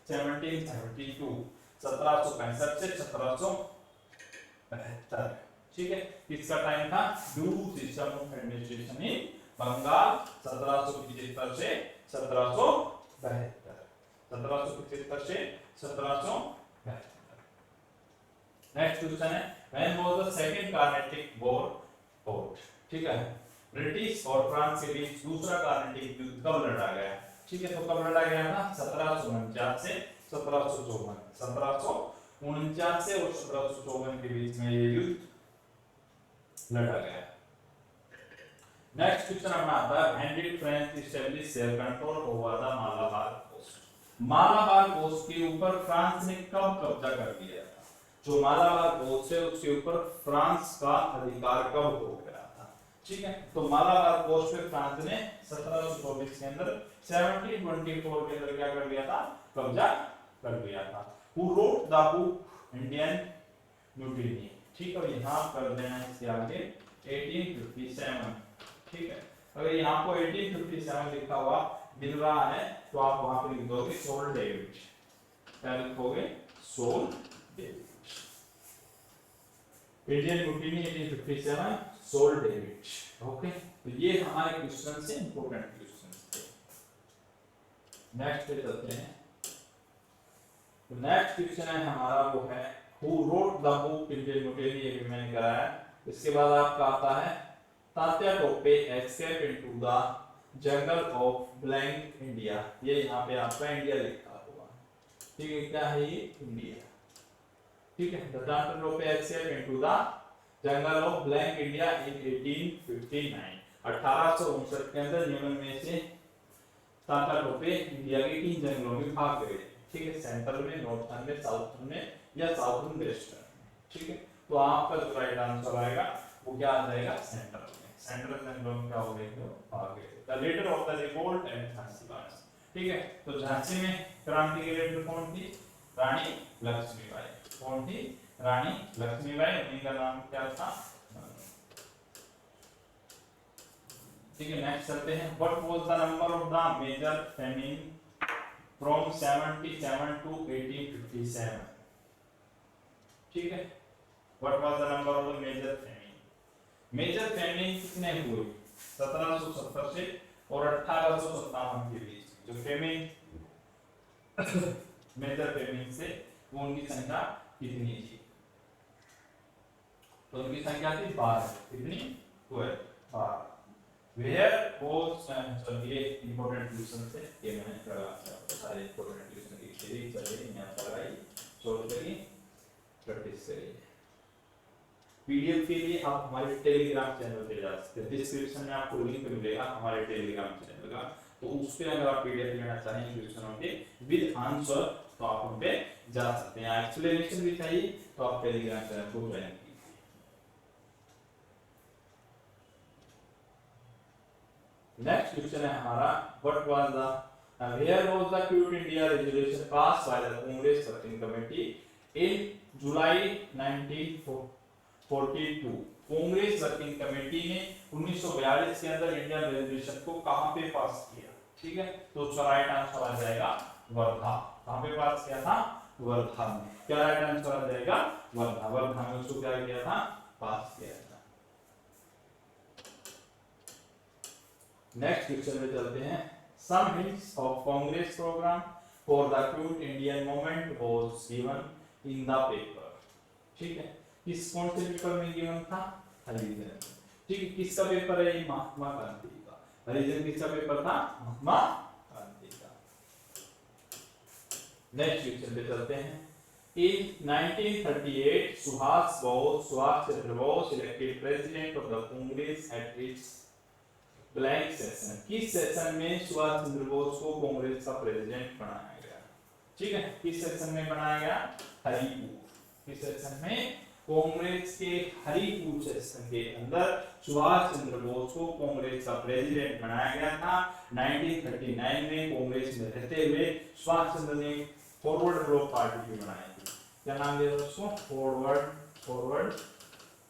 1772, 1765 से 1772। ठीक है, किसका टाइम था? Dual system of administration in Bengal 1775 से 1772। 1775 से 1772। नेक्स्ट क्वेश्चन है when was the second Carnatic war fought? ठीक है, ब्रिटिश और फ्रांस के बीच दूसरा कार्नेटिक युद्ध कब लड़ा गया? ठीक है, तो कब लड़ा गया था? 1749 से 1754, 1749 से और 1754 के बीच में ये युद्ध लड़ा गया। नेक्स्ट क्वेश्चन अपना आता है, when did French establish their control over the Malabar coast? Malabar coast के ऊपर फ्रांस ने कब कब्जा कर लिया था? जो मालाबार कोस्ट है उसके ऊपर फ्रांस का अधिकार कब हो गया था? ठीक है, तो मालाबार कोस्ट पे फ्रांस ने 1724 के अंदर 1724 के अंदर क्या कर लिया था? कब्जा कर लिया था। Who wrote the book Indian mutiny? ठीक है, यहाँ कर देना है इसके आगे 1857। ठीक है, अगर यहाँ को 1857 लिखा हुआ मिल रहा है तो आप वहां पे लिख दोगे सोल डेविड। क्या लिखोगे? Saul David. Indian mutiny 1857, Saul David. Okay, तो ये हमारे क्वेश्चन से इंपॉर्टेंट क्वेश्चन थे। नेक्स्ट पे चलते हैं। तो नेक्स्ट क्वेश्चन है हमारा वो है who wrote the book Indian mutiny, ये भी मैंने कराया। इसके बाद आपका आता है Tatya Tope escape into the jungle of blank India. ये यहाँ पे आपका इंडिया लिखा हुआ। ठीक है, क्या है ये? इंडिया। ठीक है, the Tatya Tope escape into the jungle of blank India in 1859। 1859 के अंदर निम्न में से तात्या टोपे इंडिया के किन जंगलों में भाग गए? ठीक है, सेंट्रल में, नॉर्थर्न में, साउथर्न में या साउथर्न वेस्टर्न में। ठीक है, तो आपका जो राइट आंसर आएगा वो क्या आ जाएगा? सेंट्रल में। सेंट्रल जंगलों में क्या हो गए? तो भाग गए। The leader of the revolt at Jhansi was. ठीक है, तो झांसी में क्रांति की लीडर कौन थी? रानी लक्ष्मीबाई। कौन थी? रानी लक्ष्मीबाई। उन्हीं का नाम क्या था? ठीक है, नेक्स्ट चलते हैं। What was the number of the major famine from 77 to 1857? ठीक है, what was the number of the major famine? Major famine कितने हुए? 1770 से और 1857 के बीच। जो फेमिन मेजर फेमिन से वो उनकी संख्या कितनी थी? तो उनकी संख्या थी 12। कितनी? 12। वेयर वाज ये इंपॉर्टेंट क्वेश्चन थे, ये मैंने करा सारे इंपॉर्टेंट क्वेश्चन की सीरीज चलिए यहाँ चलाई, सॉल्व करिए, प्रैक्टिस करिए। पीडीएफ के लिए आप हमारे टेलीग्राम चैनल पे जा सकते हैं। डिस्क्रिप्शन में आपको लिंक मिलेगा हमारे टेलीग्राम चैनल का, तो उस पे अगर आप पीडीएफ लेना चाहें क्वेश्चनों के विद आंसर तो आप उन पे जा सकते हैं। एक्सप्लेनेशन भी चाहिए तो आप टेलीग्राम चैनल को ज्वाइन कीजिए। नेक्स्ट क्वेश्चन है हमारा what was the where was the quit India resolution pass by the Congress working committee in July 1942? Congress working committee ने 1942 के अंदर इंडियन रेजोल्यूशन को कहां पे पास किया? ठीक है, तो उसका राइट आंसर आ जाएगा वर्धा। कहां पे पास किया था? वर्धा में। क्या राइट आंसर आ जाएगा? वर्धा। वर्धा में उसको क्या किया था? पास किया था। नेक्स्ट क्वेश्चन में चलते हैं। Some hints of Congress programme for the quit Indian movement was given in the paper. ठीक है, किस कौन से पेपर में गिवन था? हरिजन। ठीक है, किसका पेपर है? ये महात्मा गांधी का। हरिजन किसका पेपर था? महात्मा गांधी का। नेक्स्ट क्वेश्चन पे चलते हैं। In 1938, Subhash Chandra Bose elected president of the Congress at its blank session. किस सेशन में सुभाष चंद्र बोस को कांग्रेस का प्रेसिडेंट बनाया गया? ठीक है, किस सेशन में बनाया गया? हरिपुर। किस सेशन में? कांग्रेस के हरिपुर सेशन के अंदर सुभाष चंद्र बोस को कांग्रेस का प्रेसिडेंट बनाया गया था। 1939 में कांग्रेस में रहते हुए सुभाष चंद्र ने फॉरवर्ड ब्लॉक पार्टी भी बनाई थी। क्या नाम दिया उसको? Forward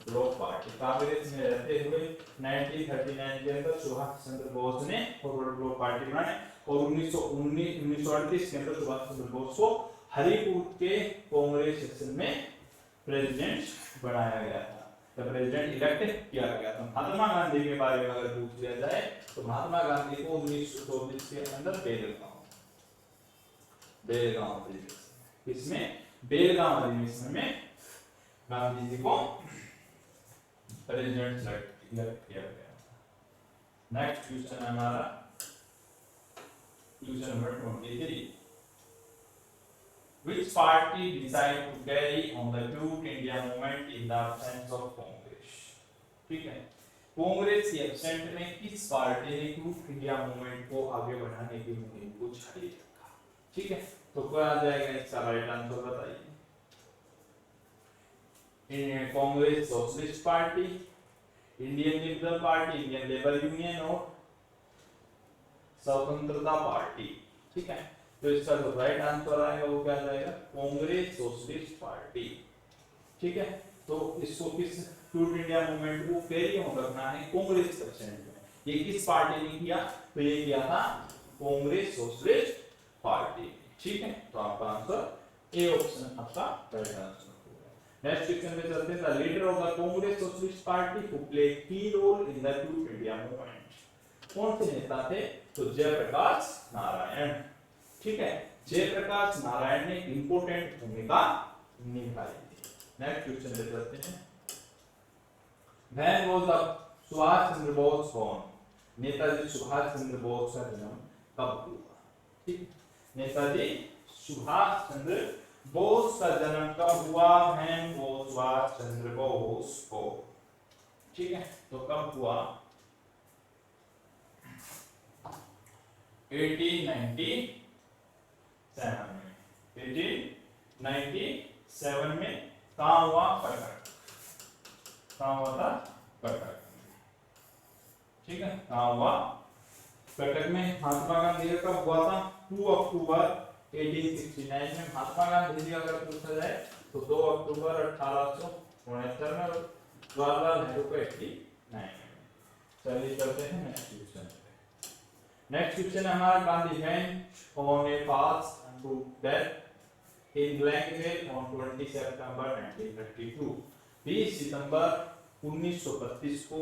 block party. कांग्रेस में रहते हुए 1939 के अंदर सुभाष चंद्र बोस ने फॉरवर्ड ब्लॉक पार्टी बनाई और 1938 के अंदर सुभाष चंद्र बोस को हरिपुर के कांग्रेस सेक्शन में प्रेसिडेंट बनाया गया था, तो प्रेसिडेंट इलेक्ट किया गया था। महात्मा गांधी के बारे में अगर पूछ लिया जाए तो महात्मा गांधी को 1924 के अंदर बेलगांव अधिवेशन, इसमें बेलगांव अधिवेशन में गांधी जी को प्रेसिडेंट सेलेक्ट किया गया था। नेक्स्ट क्वेश्चन है हमारा question number 23. Which party decided to carry on the Quit India movement in the absence of Congress? ठीक है, कांग्रेस के एब्सेंट में किस पार्टी ने क्विट इंडिया मूवमेंट को आगे बढ़ाने की मुहिम को जारी रखा? ठीक है, तो क्या आ जाएगा इसका राइट आंसर बताइए. Congress socialist party, Indian liberal party, Indian labour union और स्वतंत्रता पार्टी. ठीक है, तो इसका जो राइट आंसर आएगा वो क्या जाएगा? Congress socialist party. ठीक है, तो इसको किस क्विट इंडिया मूवमेंट को कैरी ऑन करना है कांग्रेस एब्सेंट में. ये किस पार्टी ने किया? तो ये किया था कांग्रेस सोशलिस्ट पार्टी. ठीक है, तो आपका आंसर ए ऑप्शन आपका राइट आंसर होगा. नेक्स्ट क्वेश्चन पे चलते हैं. The leader of the Congress socialist party who play key role in the quit India movement. कौन से नेता थे? तो जयप्रकाश नारायण. ठीक है, जयप्रकाश नारायण ने इंपॉर्टेंट भूमिका निभाई थी. नेक्स्ट क्वेश्चन पे चलते हैं. When was the Subhash Chandra Bose born? Netaji Subhash Chandra Bose का जन्म कब हुआ? ठीक, नेताजी सुभाष चंद्र बोस का जन्म कब हुआ? When was Subhash Chandra Bose born? ठीक है, तो कब हुआ? 1897 में. 1897 में कहाँ हुआ? कटक. कहाँ हुआ था? कटक. ठीक है, कहाँ हुआ? कटक में. महात्मा गांधी का कब हुआ था? 2 अक्टूबर 1869 में. महात्मा गांधी जी अगर पूछा जाए तो 2 अक्टूबर 1869 में. जवाहरलाल नेहरू को 89 में. चलिए चलते हैं नेक्स्ट क्वेश्चन पे. नेक्स्ट क्वेश्चन है हमारा. Gandhi went on a fast to death in blackmail on 20 सितंबर 1932. 20 सितंबर 1932 को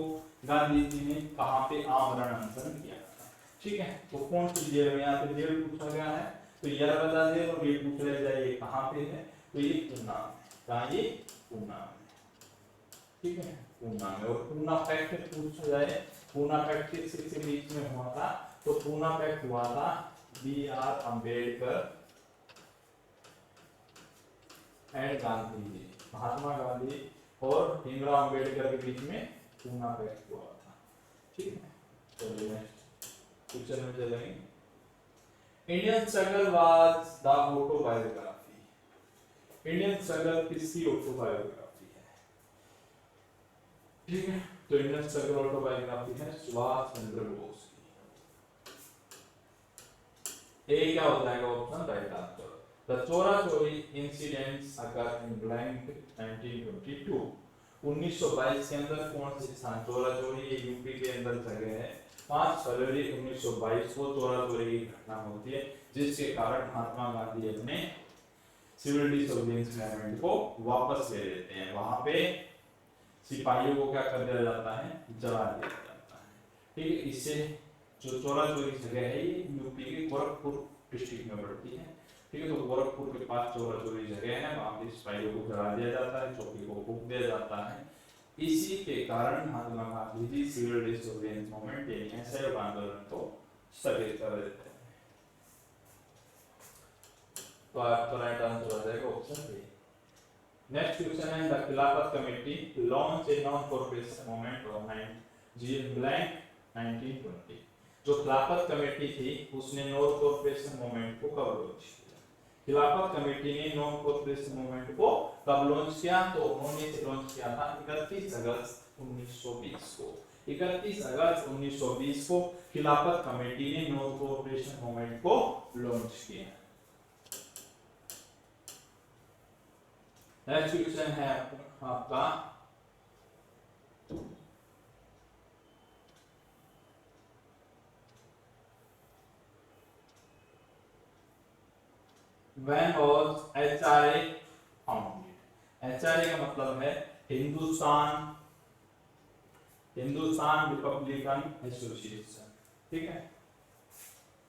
गांधी जी ने कहां पे आमरण अनशन किया था? ठीक है, तो कौन सी जेल में? यहाँ पे जेल पूछा गया है, तो यरबदा जेल. और ये पूछ लिया जाए ये कहां पे है? तो ये पूना में. कहां? ये पूना में. ठीक है, पूना में. और पूना पैक्ट पूछा जाए, पूना पैक्ट किसके बीच में हुआ था? तो पूना पैक्ट हुआ था B.R. अम्बेडकर एंड गांधी जी. महात्मा गांधी और भीमराव अम्बेडकर के बीच में पूना पैक्ट हुआ था. ठीक है, चलिए नेक्स्ट क्वेश्चन में चलेंगे. Indian struggle was the autobiography. Indian struggle किसकी ऑटोबायोग्राफी है? ठीक है, तो इंडियन स्ट्रगल ऑटोबायोग्राफी है सुभाष चंद्र बोस की. ए क्या हो जाएगा ऑप्शन? Right answer. The चोरा चोरी इंसिडेंट्स occurred in blank 1922. 1922 के अंदर कौन से स्थान? चोरा चोरी ये यूपी के अंदर जगह है. 5 फरवरी 1922 को चोरा चोरी की घटना होती है, जिसके कारण महात्मा गांधी अपने सिविल डिसोबीडियंस मूवमेंट को वापस ले लेते हैं. वहां पे सिपाहियों को क्या कर दिया जाता है? जला दिया जाता है. ठीक है, इससे जो चोरा चोरी जगह है ये यूपी के गोरखपुर डिस्ट्रिक्ट में पड़ती है. ठीक है, तो गोरखपुर के पास चोरा चोरी जगह है, वहां पे सिपाहियों को जला दिया जाता है, चौकी को फूंक दिया जाता है. इसी के कारण Mahatma Gandhi ji civil disobedience movement यानी असहयोग आंदोलन को स्थगित कर देते हैं. तो आपका राइट आंसर आ जाएगा ऑप्शन बी. नेक्स्ट क्वेश्चन है. द खिलाफत committee launch a non corporation movement on 1920. जो खिलाफत कमेटी थी उसने नॉन कॉर्पोरेशन मूवमेंट को कब लॉन्च किया? खिलाफत कमेटी ने नॉन कॉर्पोरेशन मूवमेंट को कब लॉन्च किया? तो उन्होंने लॉन्च किया था 31 अगस्त 1920 को. 31 अगस्त 1920 को खिलाफत कमेटी ने नॉन कॉर्पोरेशन मूवमेंट को लॉन्च किया. नेक्स्ट क्वेश्चन है आपका. When was HRA founded? HRA का मतलब है हिंदुस्तान रिपब्लिकन एसोसिएशन. ठीक है,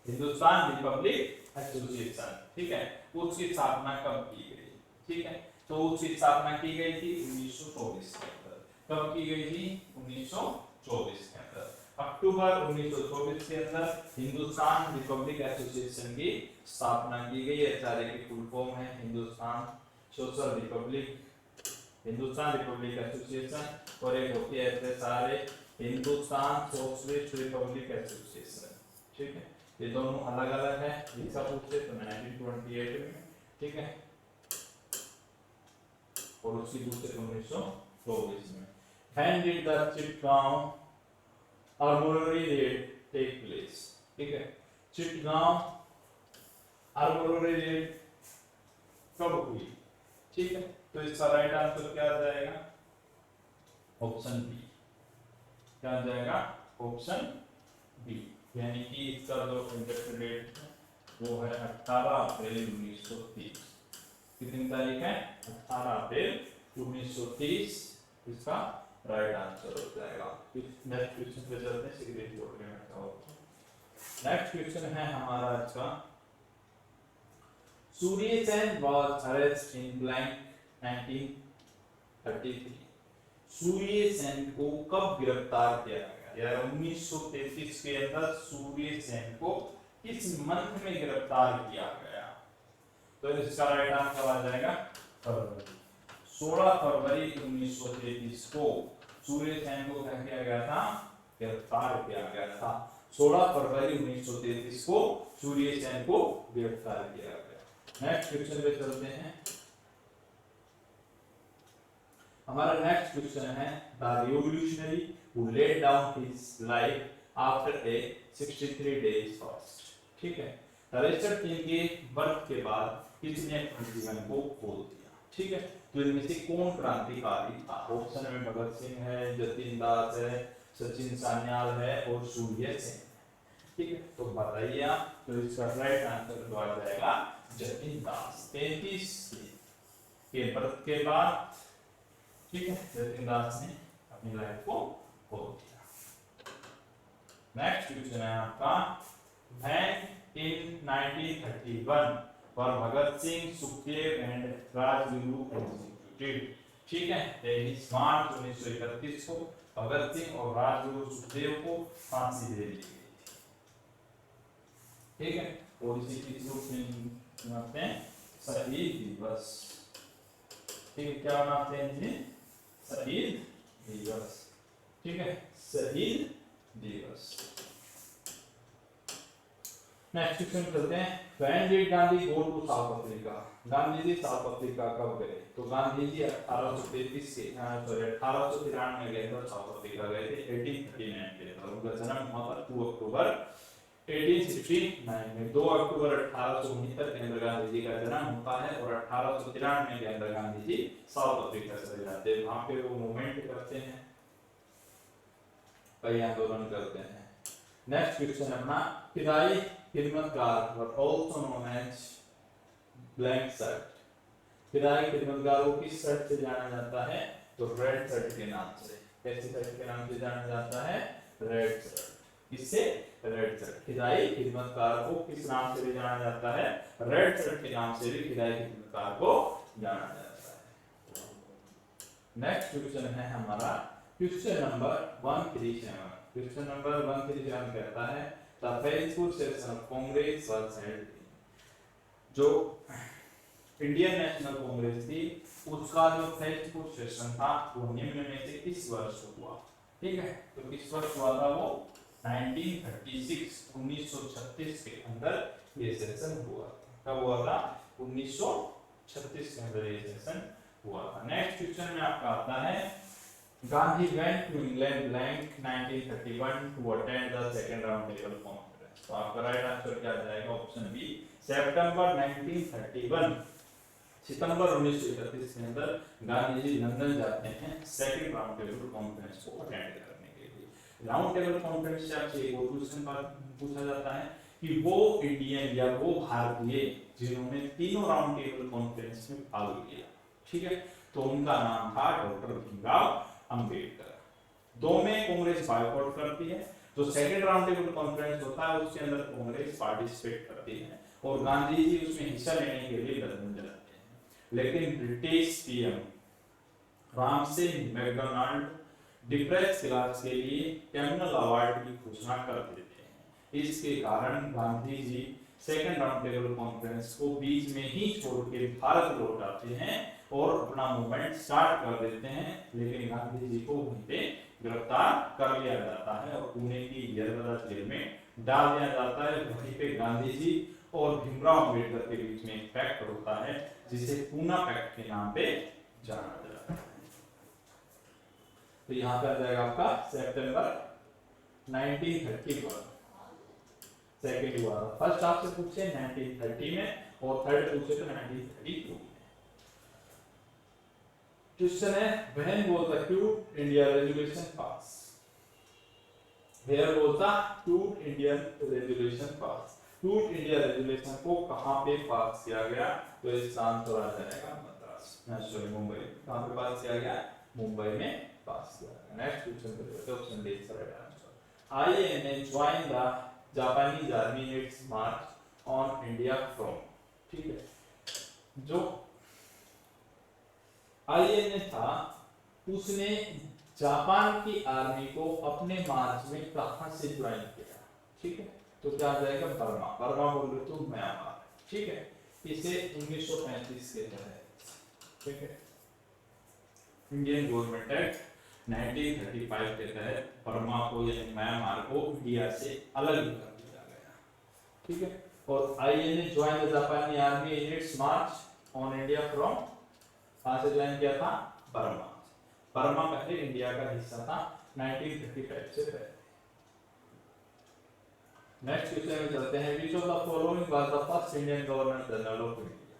हिंदुस्तान रिपब्लिक एसोसिएशन. ठीक है, उसकी स्थापना कब की गई? ठीक है, तो उसकी स्थापना की गई थी 1924 के अंदर. कब की गई थी? 1924 के अंदर. अक्टूबर 1924 के अंदर हिंदुस्तान रिपब्लिक एसोसिएशन की स्थापना की गई। एचआरए की फुल फॉर्म है Hindustan social Republic, Hindustan Republic association. और एक होती है HRA, Hindustan socialist Republic association. ठीक है, ये दोनों अलग अलग है। इसका पूछे तो 1928 में, ठीक है, और उसकी पूछे तो 1924 में। When did the Chittagong armoury raid take place? ठीक है, चिटगांव आर्मोरी रेड कब हुई? ठीक है, तो इसका राइट आंसर क्या आ जाएगा? Option B. क्या आ जाएगा? ऑप्शन बी, यानी कि इसका जो एग्जैक्ट डेट है वो है 18 अप्रैल 1930। कितनी तारीख है? 18 अप्रैल 1930 इसका राइट आंसर हो जाएगा। नेक्स्ट क्वेश्चन पे चलते हैं। सिगरेट बोर्ड में रखा होगा। नेक्स्ट क्वेश्चन है हमारा इसका, Surya Sen was arrest in blank 1933। Surya Sen को कब गिरफ्तार किया गया? यार 1933 के अंदर सूर्य सेन को किस मंथ में गिरफ्तार किया गया? तो इसका राइट आंसर आ जाएगा फरवरी। 16 फरवरी 1933 को सूर्य सेन को क्या किया गया था? गिरफ्तार किया गया था। 16 फरवरी 1933 को सूर्य सेन को गिरफ्तार किया गया। नेक्स्ट क्वेश्चन पे चलते हैं। हमारा नेक्स्ट क्वेश्चन है, the revolutionary who laid down his life after a 63 days fast. ठीक है, रिचर्ड किंग के बर्थ के बाद किसने अपने जीवन को खो दिया? ठीक है, तो इनमें से कौन क्रांतिकारी था? ऑप्शन में भगत सिंह है, जतिन दास है, सचिन सान्याल है और सूर्य सेन। ठीक है, तो बताइए आप। तो इसका राइट आंसर तो आ जाएगा जतिन दास। 33 के बर्थ के बाद, ठीक है, जतिन दास ने अपनी लाइफ को खो दिया। नेक्स्ट क्वेश्चन है आपका, when in 1931 for Bhagat Singh, Sukhdev and Rajguru executed। ठीक है, 23 मार्च 1931 को भगत सिंह और राजगुरु सुखदेव को फांसी दे दी गई। ठीक है, और इसी की रूप में मनाते हैं शहीद दिवस। ठीक है, क्या मनाते हैं जी? शहीद दिवस। ठीक है, शहीद दिवस। नेक्स्ट क्वेश्चन चलते हैं, when did Gandhi go to South Africa? Gandhi ji South Africa कब गए? तो गांधी जी 1833 के 1893 में गए थे, साउथ अफ्रीका गए थे। 1839 के उनका जन्म हुआ था 2 अक्टूबर 1869 में। 2 अक्टूबर 1869 के अंदर गांधी जी का जन्म होता है और 1893 के अंदर गांधी जी साउथ अफ्रीका चले जाते हैं। वहां पे वो मूवमेंट करते हैं, कई आंदोलन करते हैं। नेक्स्ट क्वेश्चन है अपना, फिदाई खिदमतगार और also known as blank shirt. Fidai Khidmatgar को किस शर्ट से जाना जाता है? तो रेड शर्ट के नाम से। कैसी शर्ट के नाम से जाना जाता है? Red shirt. किससे? Red shirt. फिदाई खिदमतगार को किस नाम से भी जाना जाता है? रेड शर्ट के नाम से भी फिदाई खिदमतगार को जाना जाता है। नेक्स्ट क्वेश्चन है हमारा क्वेश्चन नंबर 137। क्वेश्चन नंबर 137 कहता है, the Faizpur session of Congress was held. जो इंडियन नेशनल कांग्रेस थी उसका जो फेजपुर सेशन था वो निम्न में से किस वर्ष हुआ? ठीक है, तो किस वर्ष हुआ था वो? 1936 1936 के अंदर ये सेशन हुआ था। कब हुआ था? 1936 के अंदर ये सेशन हुआ था। नेक्स्ट क्वेश्चन में आपका आता है, Gandhi went to England blank 1931 to attend the second round table conference। तो आपका राइट आंसर क्या आ जाएगा? ऑप्शन बी, सितंबर 1931 सितंबर 1931 के अंदर गांधी जी लंदन जाते हैं सेकंड राउंड टेबल कॉन्फ्रेंस को अटेंड करने के लिए। राउंड टेबल कॉन्फ्रेंस से आपसे एक और क्वेश्चन पूछा जाता है कि वो इंडियन या वो भारतीय जिन्होंने तीनों राउंड टेबल कॉन्फ्रेंस में भाग लिया, ठीक है, तो उनका नाम था डॉक्टर भीमराव अंबेडकर। दो में कांग्रेस बायकॉट करती है, जो सेकंड राउंड टेबल कॉन्फ्रेंस होता है उसके अंदर कांग्रेस पार्टिसिपेट करती है और गांधी जी उसमें हिस्सा लेने के लिए लंदन जाते हैं। लेकिन British PM Ramsay McDonald depress class के लिए कैमनल अवार्ड की घोषणा कर देते हैं। इसके कारण Gandhi ji second round table conference को बीच में ही छोड़ के भारत लौट आते हैं और अपना मूवमेंट स्टार्ट कर देते हैं, लेकिन गांधी जी को वहीं पे गिरफ्तार कर लिया जाता है और पुणे की यरवदा जेल में डाल दिया जाता है। वहीं पे गांधी जी और भीमराव अम्बेडकर के बीच में एक पैक्ट होता है जिसे पूना पैक्ट के नाम पे जाना जाता है। तो यहाँ पे आ जाएगा आपका सितंबर 1931 सेकेंड हुआ था। फर्स्ट आपसे पूछे 1930 में और थर्ड पूछे तो 1932 में। क्वेश्चन है when was the quit India resolution pass. Where was the quit Indian resolution pass. Quit India resolution को कहां पे पास किया गया? तो इसका आंसर आ जाएगा मद्रास, सॉरी मुंबई। कहां पे पास किया गया? मुंबई में पास किया गया। नेक्स्ट क्वेश्चन पे देखते हैं, option D is right answer. INA join the Japanese army in its march on India from. ठीक है, जो आईएनए था उसने जापान की आर्मी को अपने मार्च में कहां से ज्वाइन किया? ठीक है, तो क्या आ जाएगा? बर्मा। बर्मा बोल रहे तो म्यांमार। ठीक है, इसे 1935 के तहत, ठीक है, इंडियन गवर्नमेंट एक्ट 1935 के तहत बर्मा को यानी म्यांमार को इंडिया से अलग कर दिया गया। ठीक है, और आईएनए ज्वाइन द जापानी army in its march on India from, कहां से ज्वाइन किया था? बर्मा। बर्मा पहले इंडिया का हिस्सा था 1935 से पहले। नेक्स्ट क्वेश्चन में चलते हैं, which of the following was the first Indian governor general of India.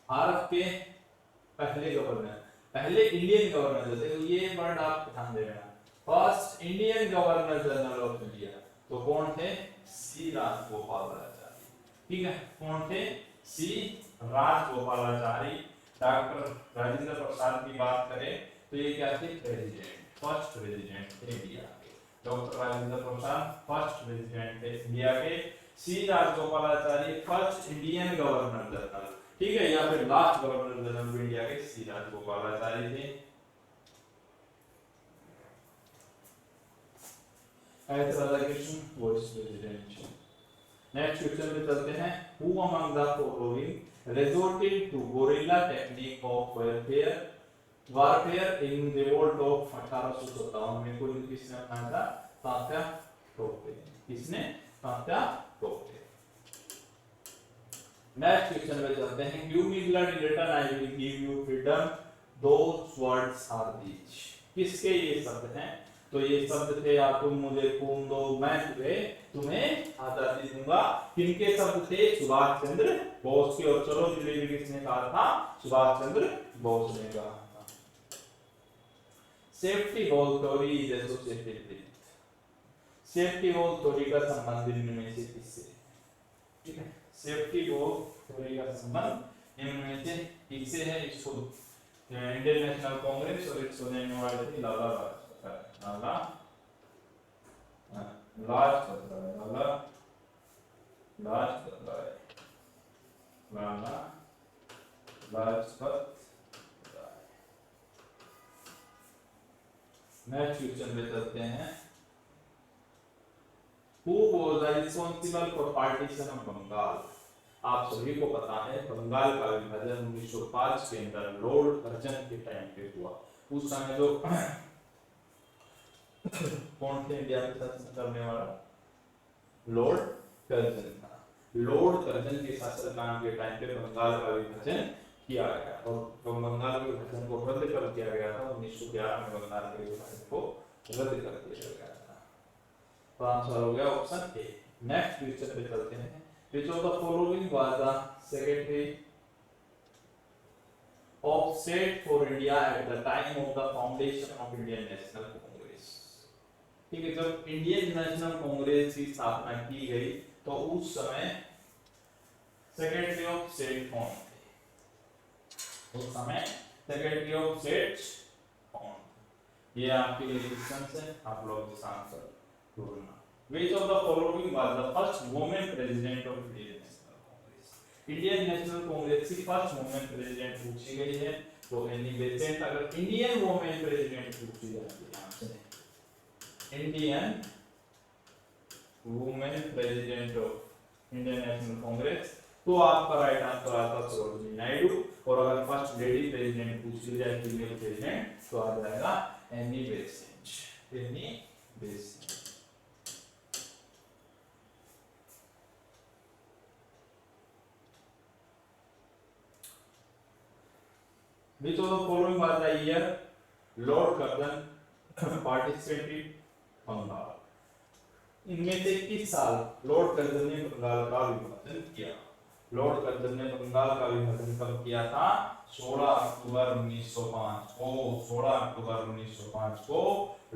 Bharat के पहले गवर्नर, पहले इंडियन गवर्नर जो थे, ये वर्ड आप ध्यान देना, first Indian governor general of India, तो कौन थे? सी राजगोपालाचारी। ठीक है, कौन थे? सी राजगोपालाचारी। डॉक्टर राजेंद्र प्रसाद की बात करें तो ये क्या थे? प्रेसिडेंट, फर्स्ट प्रेसिडेंट थे इंडिया के। Doctor Rajendra Prasad first president थे इंडिया के। C Rajagopalachari first Indian governor general. ठीक है, या फिर लास्ट गवर्नर जनरल इंडिया के सी राजगोपालाचारी थे। ऐसे Radhakrishna vice president. Next question में चलते हैं, who among the following resorted to guerrilla technique of warfare in revolt of 1857 में कोई किसने अपनाया था? तात्या टोपे। किसने? तात्या टोपे। नेक्स्ट क्वेश्चन में चलते हैं, give me blood in return I will give you freedom, those words are these. किसके ये शब्द हैं? तो ये शब्द थे, या तुम मुझे खून दो मैं तुम्हें आजादी दूंगा। किनके शब्द थे? सुभाष चंद्र बोस के। और चलो दिल्ली किसने कहा था? सुभाष चंद्र बोस ने कहा था। Safety wall theory is associated with, safety wall theory का संबंध इनमें से किससे? ठीक है, सेफ्टी वॉल थ्योरी का संबंध इनमें से किससे है? इसको इंडियन नेशनल कांग्रेस और इसको देने वाले थे लाला लाजपत। नेक्स्ट क्वेश्चन में चलते हैं, who was responsible for partition of Bengal. आप सभी को पता है बंगाल का विभाजन 1905 के अंदर लॉर्ड कर्जन के टाइम पे हुआ। उस समय जो कौन थे इंडिया पे शासन करने वाला? लॉर्ड कर्जन था। लॉर्ड कर्जन के शासनकाल के टाइम पे बंगाल का विभाजन किया गया और बंगाल के विभाजन को रद्द कर दिया गया था। 1911 में बंगाल के विभाजन को रद्द कर दिया गया था। तो आंसर हो गया ऑप्शन ए। नेक्स्ट क्वेश्चन पे चलते हैं, which of the following was the secretary of state for India at the time of the foundation of Indian National Congress. ठीक है, जब इंडियन नेशनल कांग्रेस की स्थापना की गई तो उस समय सेक्रेटरी ऑफ स्टेट कौन थे? उस समय सेक्रेटरी ऑफ स्टेट कौन? ये आपके लिए क्वेश्चन है, आप लोग इस आंसर ढूंढना। Which of the following was the first woman president of Indian National Congress? Indian National Congress की फर्स्ट वुमेन प्रेसिडेंट पूछी गई है तो एनी बेसेंट अगर इंडियन वुमेन प्रेसिडेंट पूछी जाती है आपसे, Indian women president of Indian National Congress, तो आपका राइट आंसर आता सरोजिनी नायडू। और अगर फर्स्ट लेडी प्रेसिडेंट पूछी जाए फीमेल प्रेसिडेंट तो आ जाएगा Annie Besant, Annie Besant. Which of the following was the year Lord Curzon participated Bengal? इनमें से किस साल लॉर्ड कर्जन ने बंगाल का विभाजन किया? लॉर्ड कर्जन ने बंगाल का विभाजन कब किया था? 16 अक्टूबर 1905 को। 16 अक्टूबर 1905 को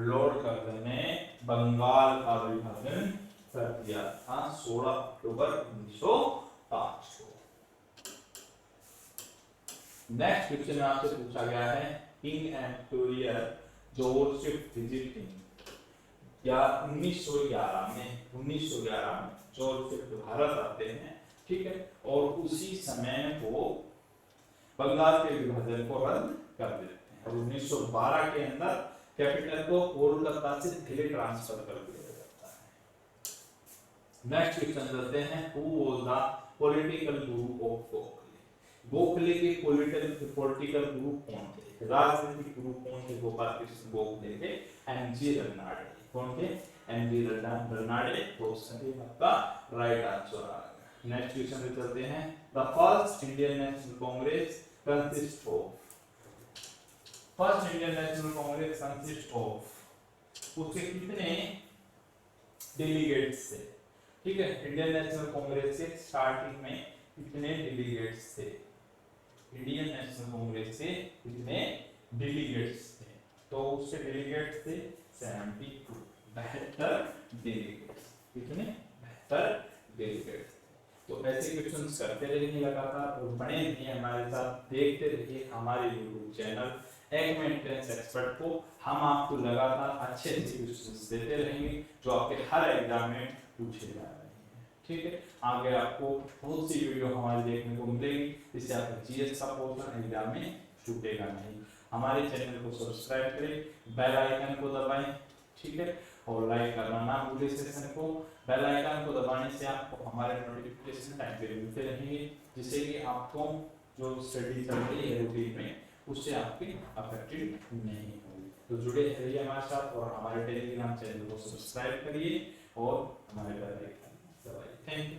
लॉर्ड कर्जन ने बंगाल का विभाजन कर दिया था। 16 अक्टूबर 1905 को। नेक्स्ट क्वेश्चन आपसे पूछा गया है, किंग एम्पेरियर जॉर्ज विजिटिंग या 1911 में जॉर्ज भारत आते हैं, ठीक है, और उसी समय वो बंगाल के विभाजन को रद्द कर देते हैं और 1912 के अंदर कैपिटल को कोलकाता से दिल्ली ट्रांसफर कर दिया जाता है। नेक्स्ट क्वेश्चन चलते हैं, who was the political Guru of Gokhale? Gokhale के पॉलिटिकल गुरु कौन थे? राजनीतिक गुरु कौन थे? गोपाल कृष्ण गोखले के एमजी रननाडे। कौन थे? एमजी रननाडे। तो सही आपका राइट आंसर आ गया। नेक्स्ट क्वेश्चन पे चलते हैं, the first Indian National Congress consist of, first Indian National Congress consist of, उसके कितने डेलीगेट्स थे? ठीक है, इंडियन नेशनल कांग्रेस के स्टार्टिंग में कितने डेलीगेट्स थे? इंडियन नेशनल कांग्रेस से कितने डेलीगेट्स थे? तो उसके डेलीगेट्स थे 72, 72 डेलीगेट्स। कितने? 72 डेलीगेट्स। तो ऐसे क्वेश्चंस करते रहिए लगातार और बने रहिए हमारे साथ, देखते रहिए हमारे YouTube चैनल एक एंट्रेंस एक्सपर्ट को। हम आपको लगातार अच्छे अच्छे क्वेश्चंस देते रहेंगे जो आपके हर एग्जाम में पूछे जा रहे हैं, ठीक है। आगे आपको बहुत सी वीडियो हमारे देखने को मिलेगी, जिससे आपका जीएस का पोर्शन एग्जाम में छूटेगा नहीं। हमारे चैनल को सब्सक्राइब करें, बेल आइकन को दबाएं, ठीक है, और लाइक करना ना भूलें सेशन को। बेल आइकन को दबाने से आपको हमारे नोटिफिकेशन टाइम पे मिलते रहेंगे, जिससे कि आपको जो स्टडी चल रही है रूटीन में उससे आपकी अफेक्टेड नहीं होगी। तो जुड़े रहिए हमारे साथ और हमारे टेलीग्राम चैनल को सब्सक्राइब करिए और हमारे बेल आइकन दबाइए। Thank you.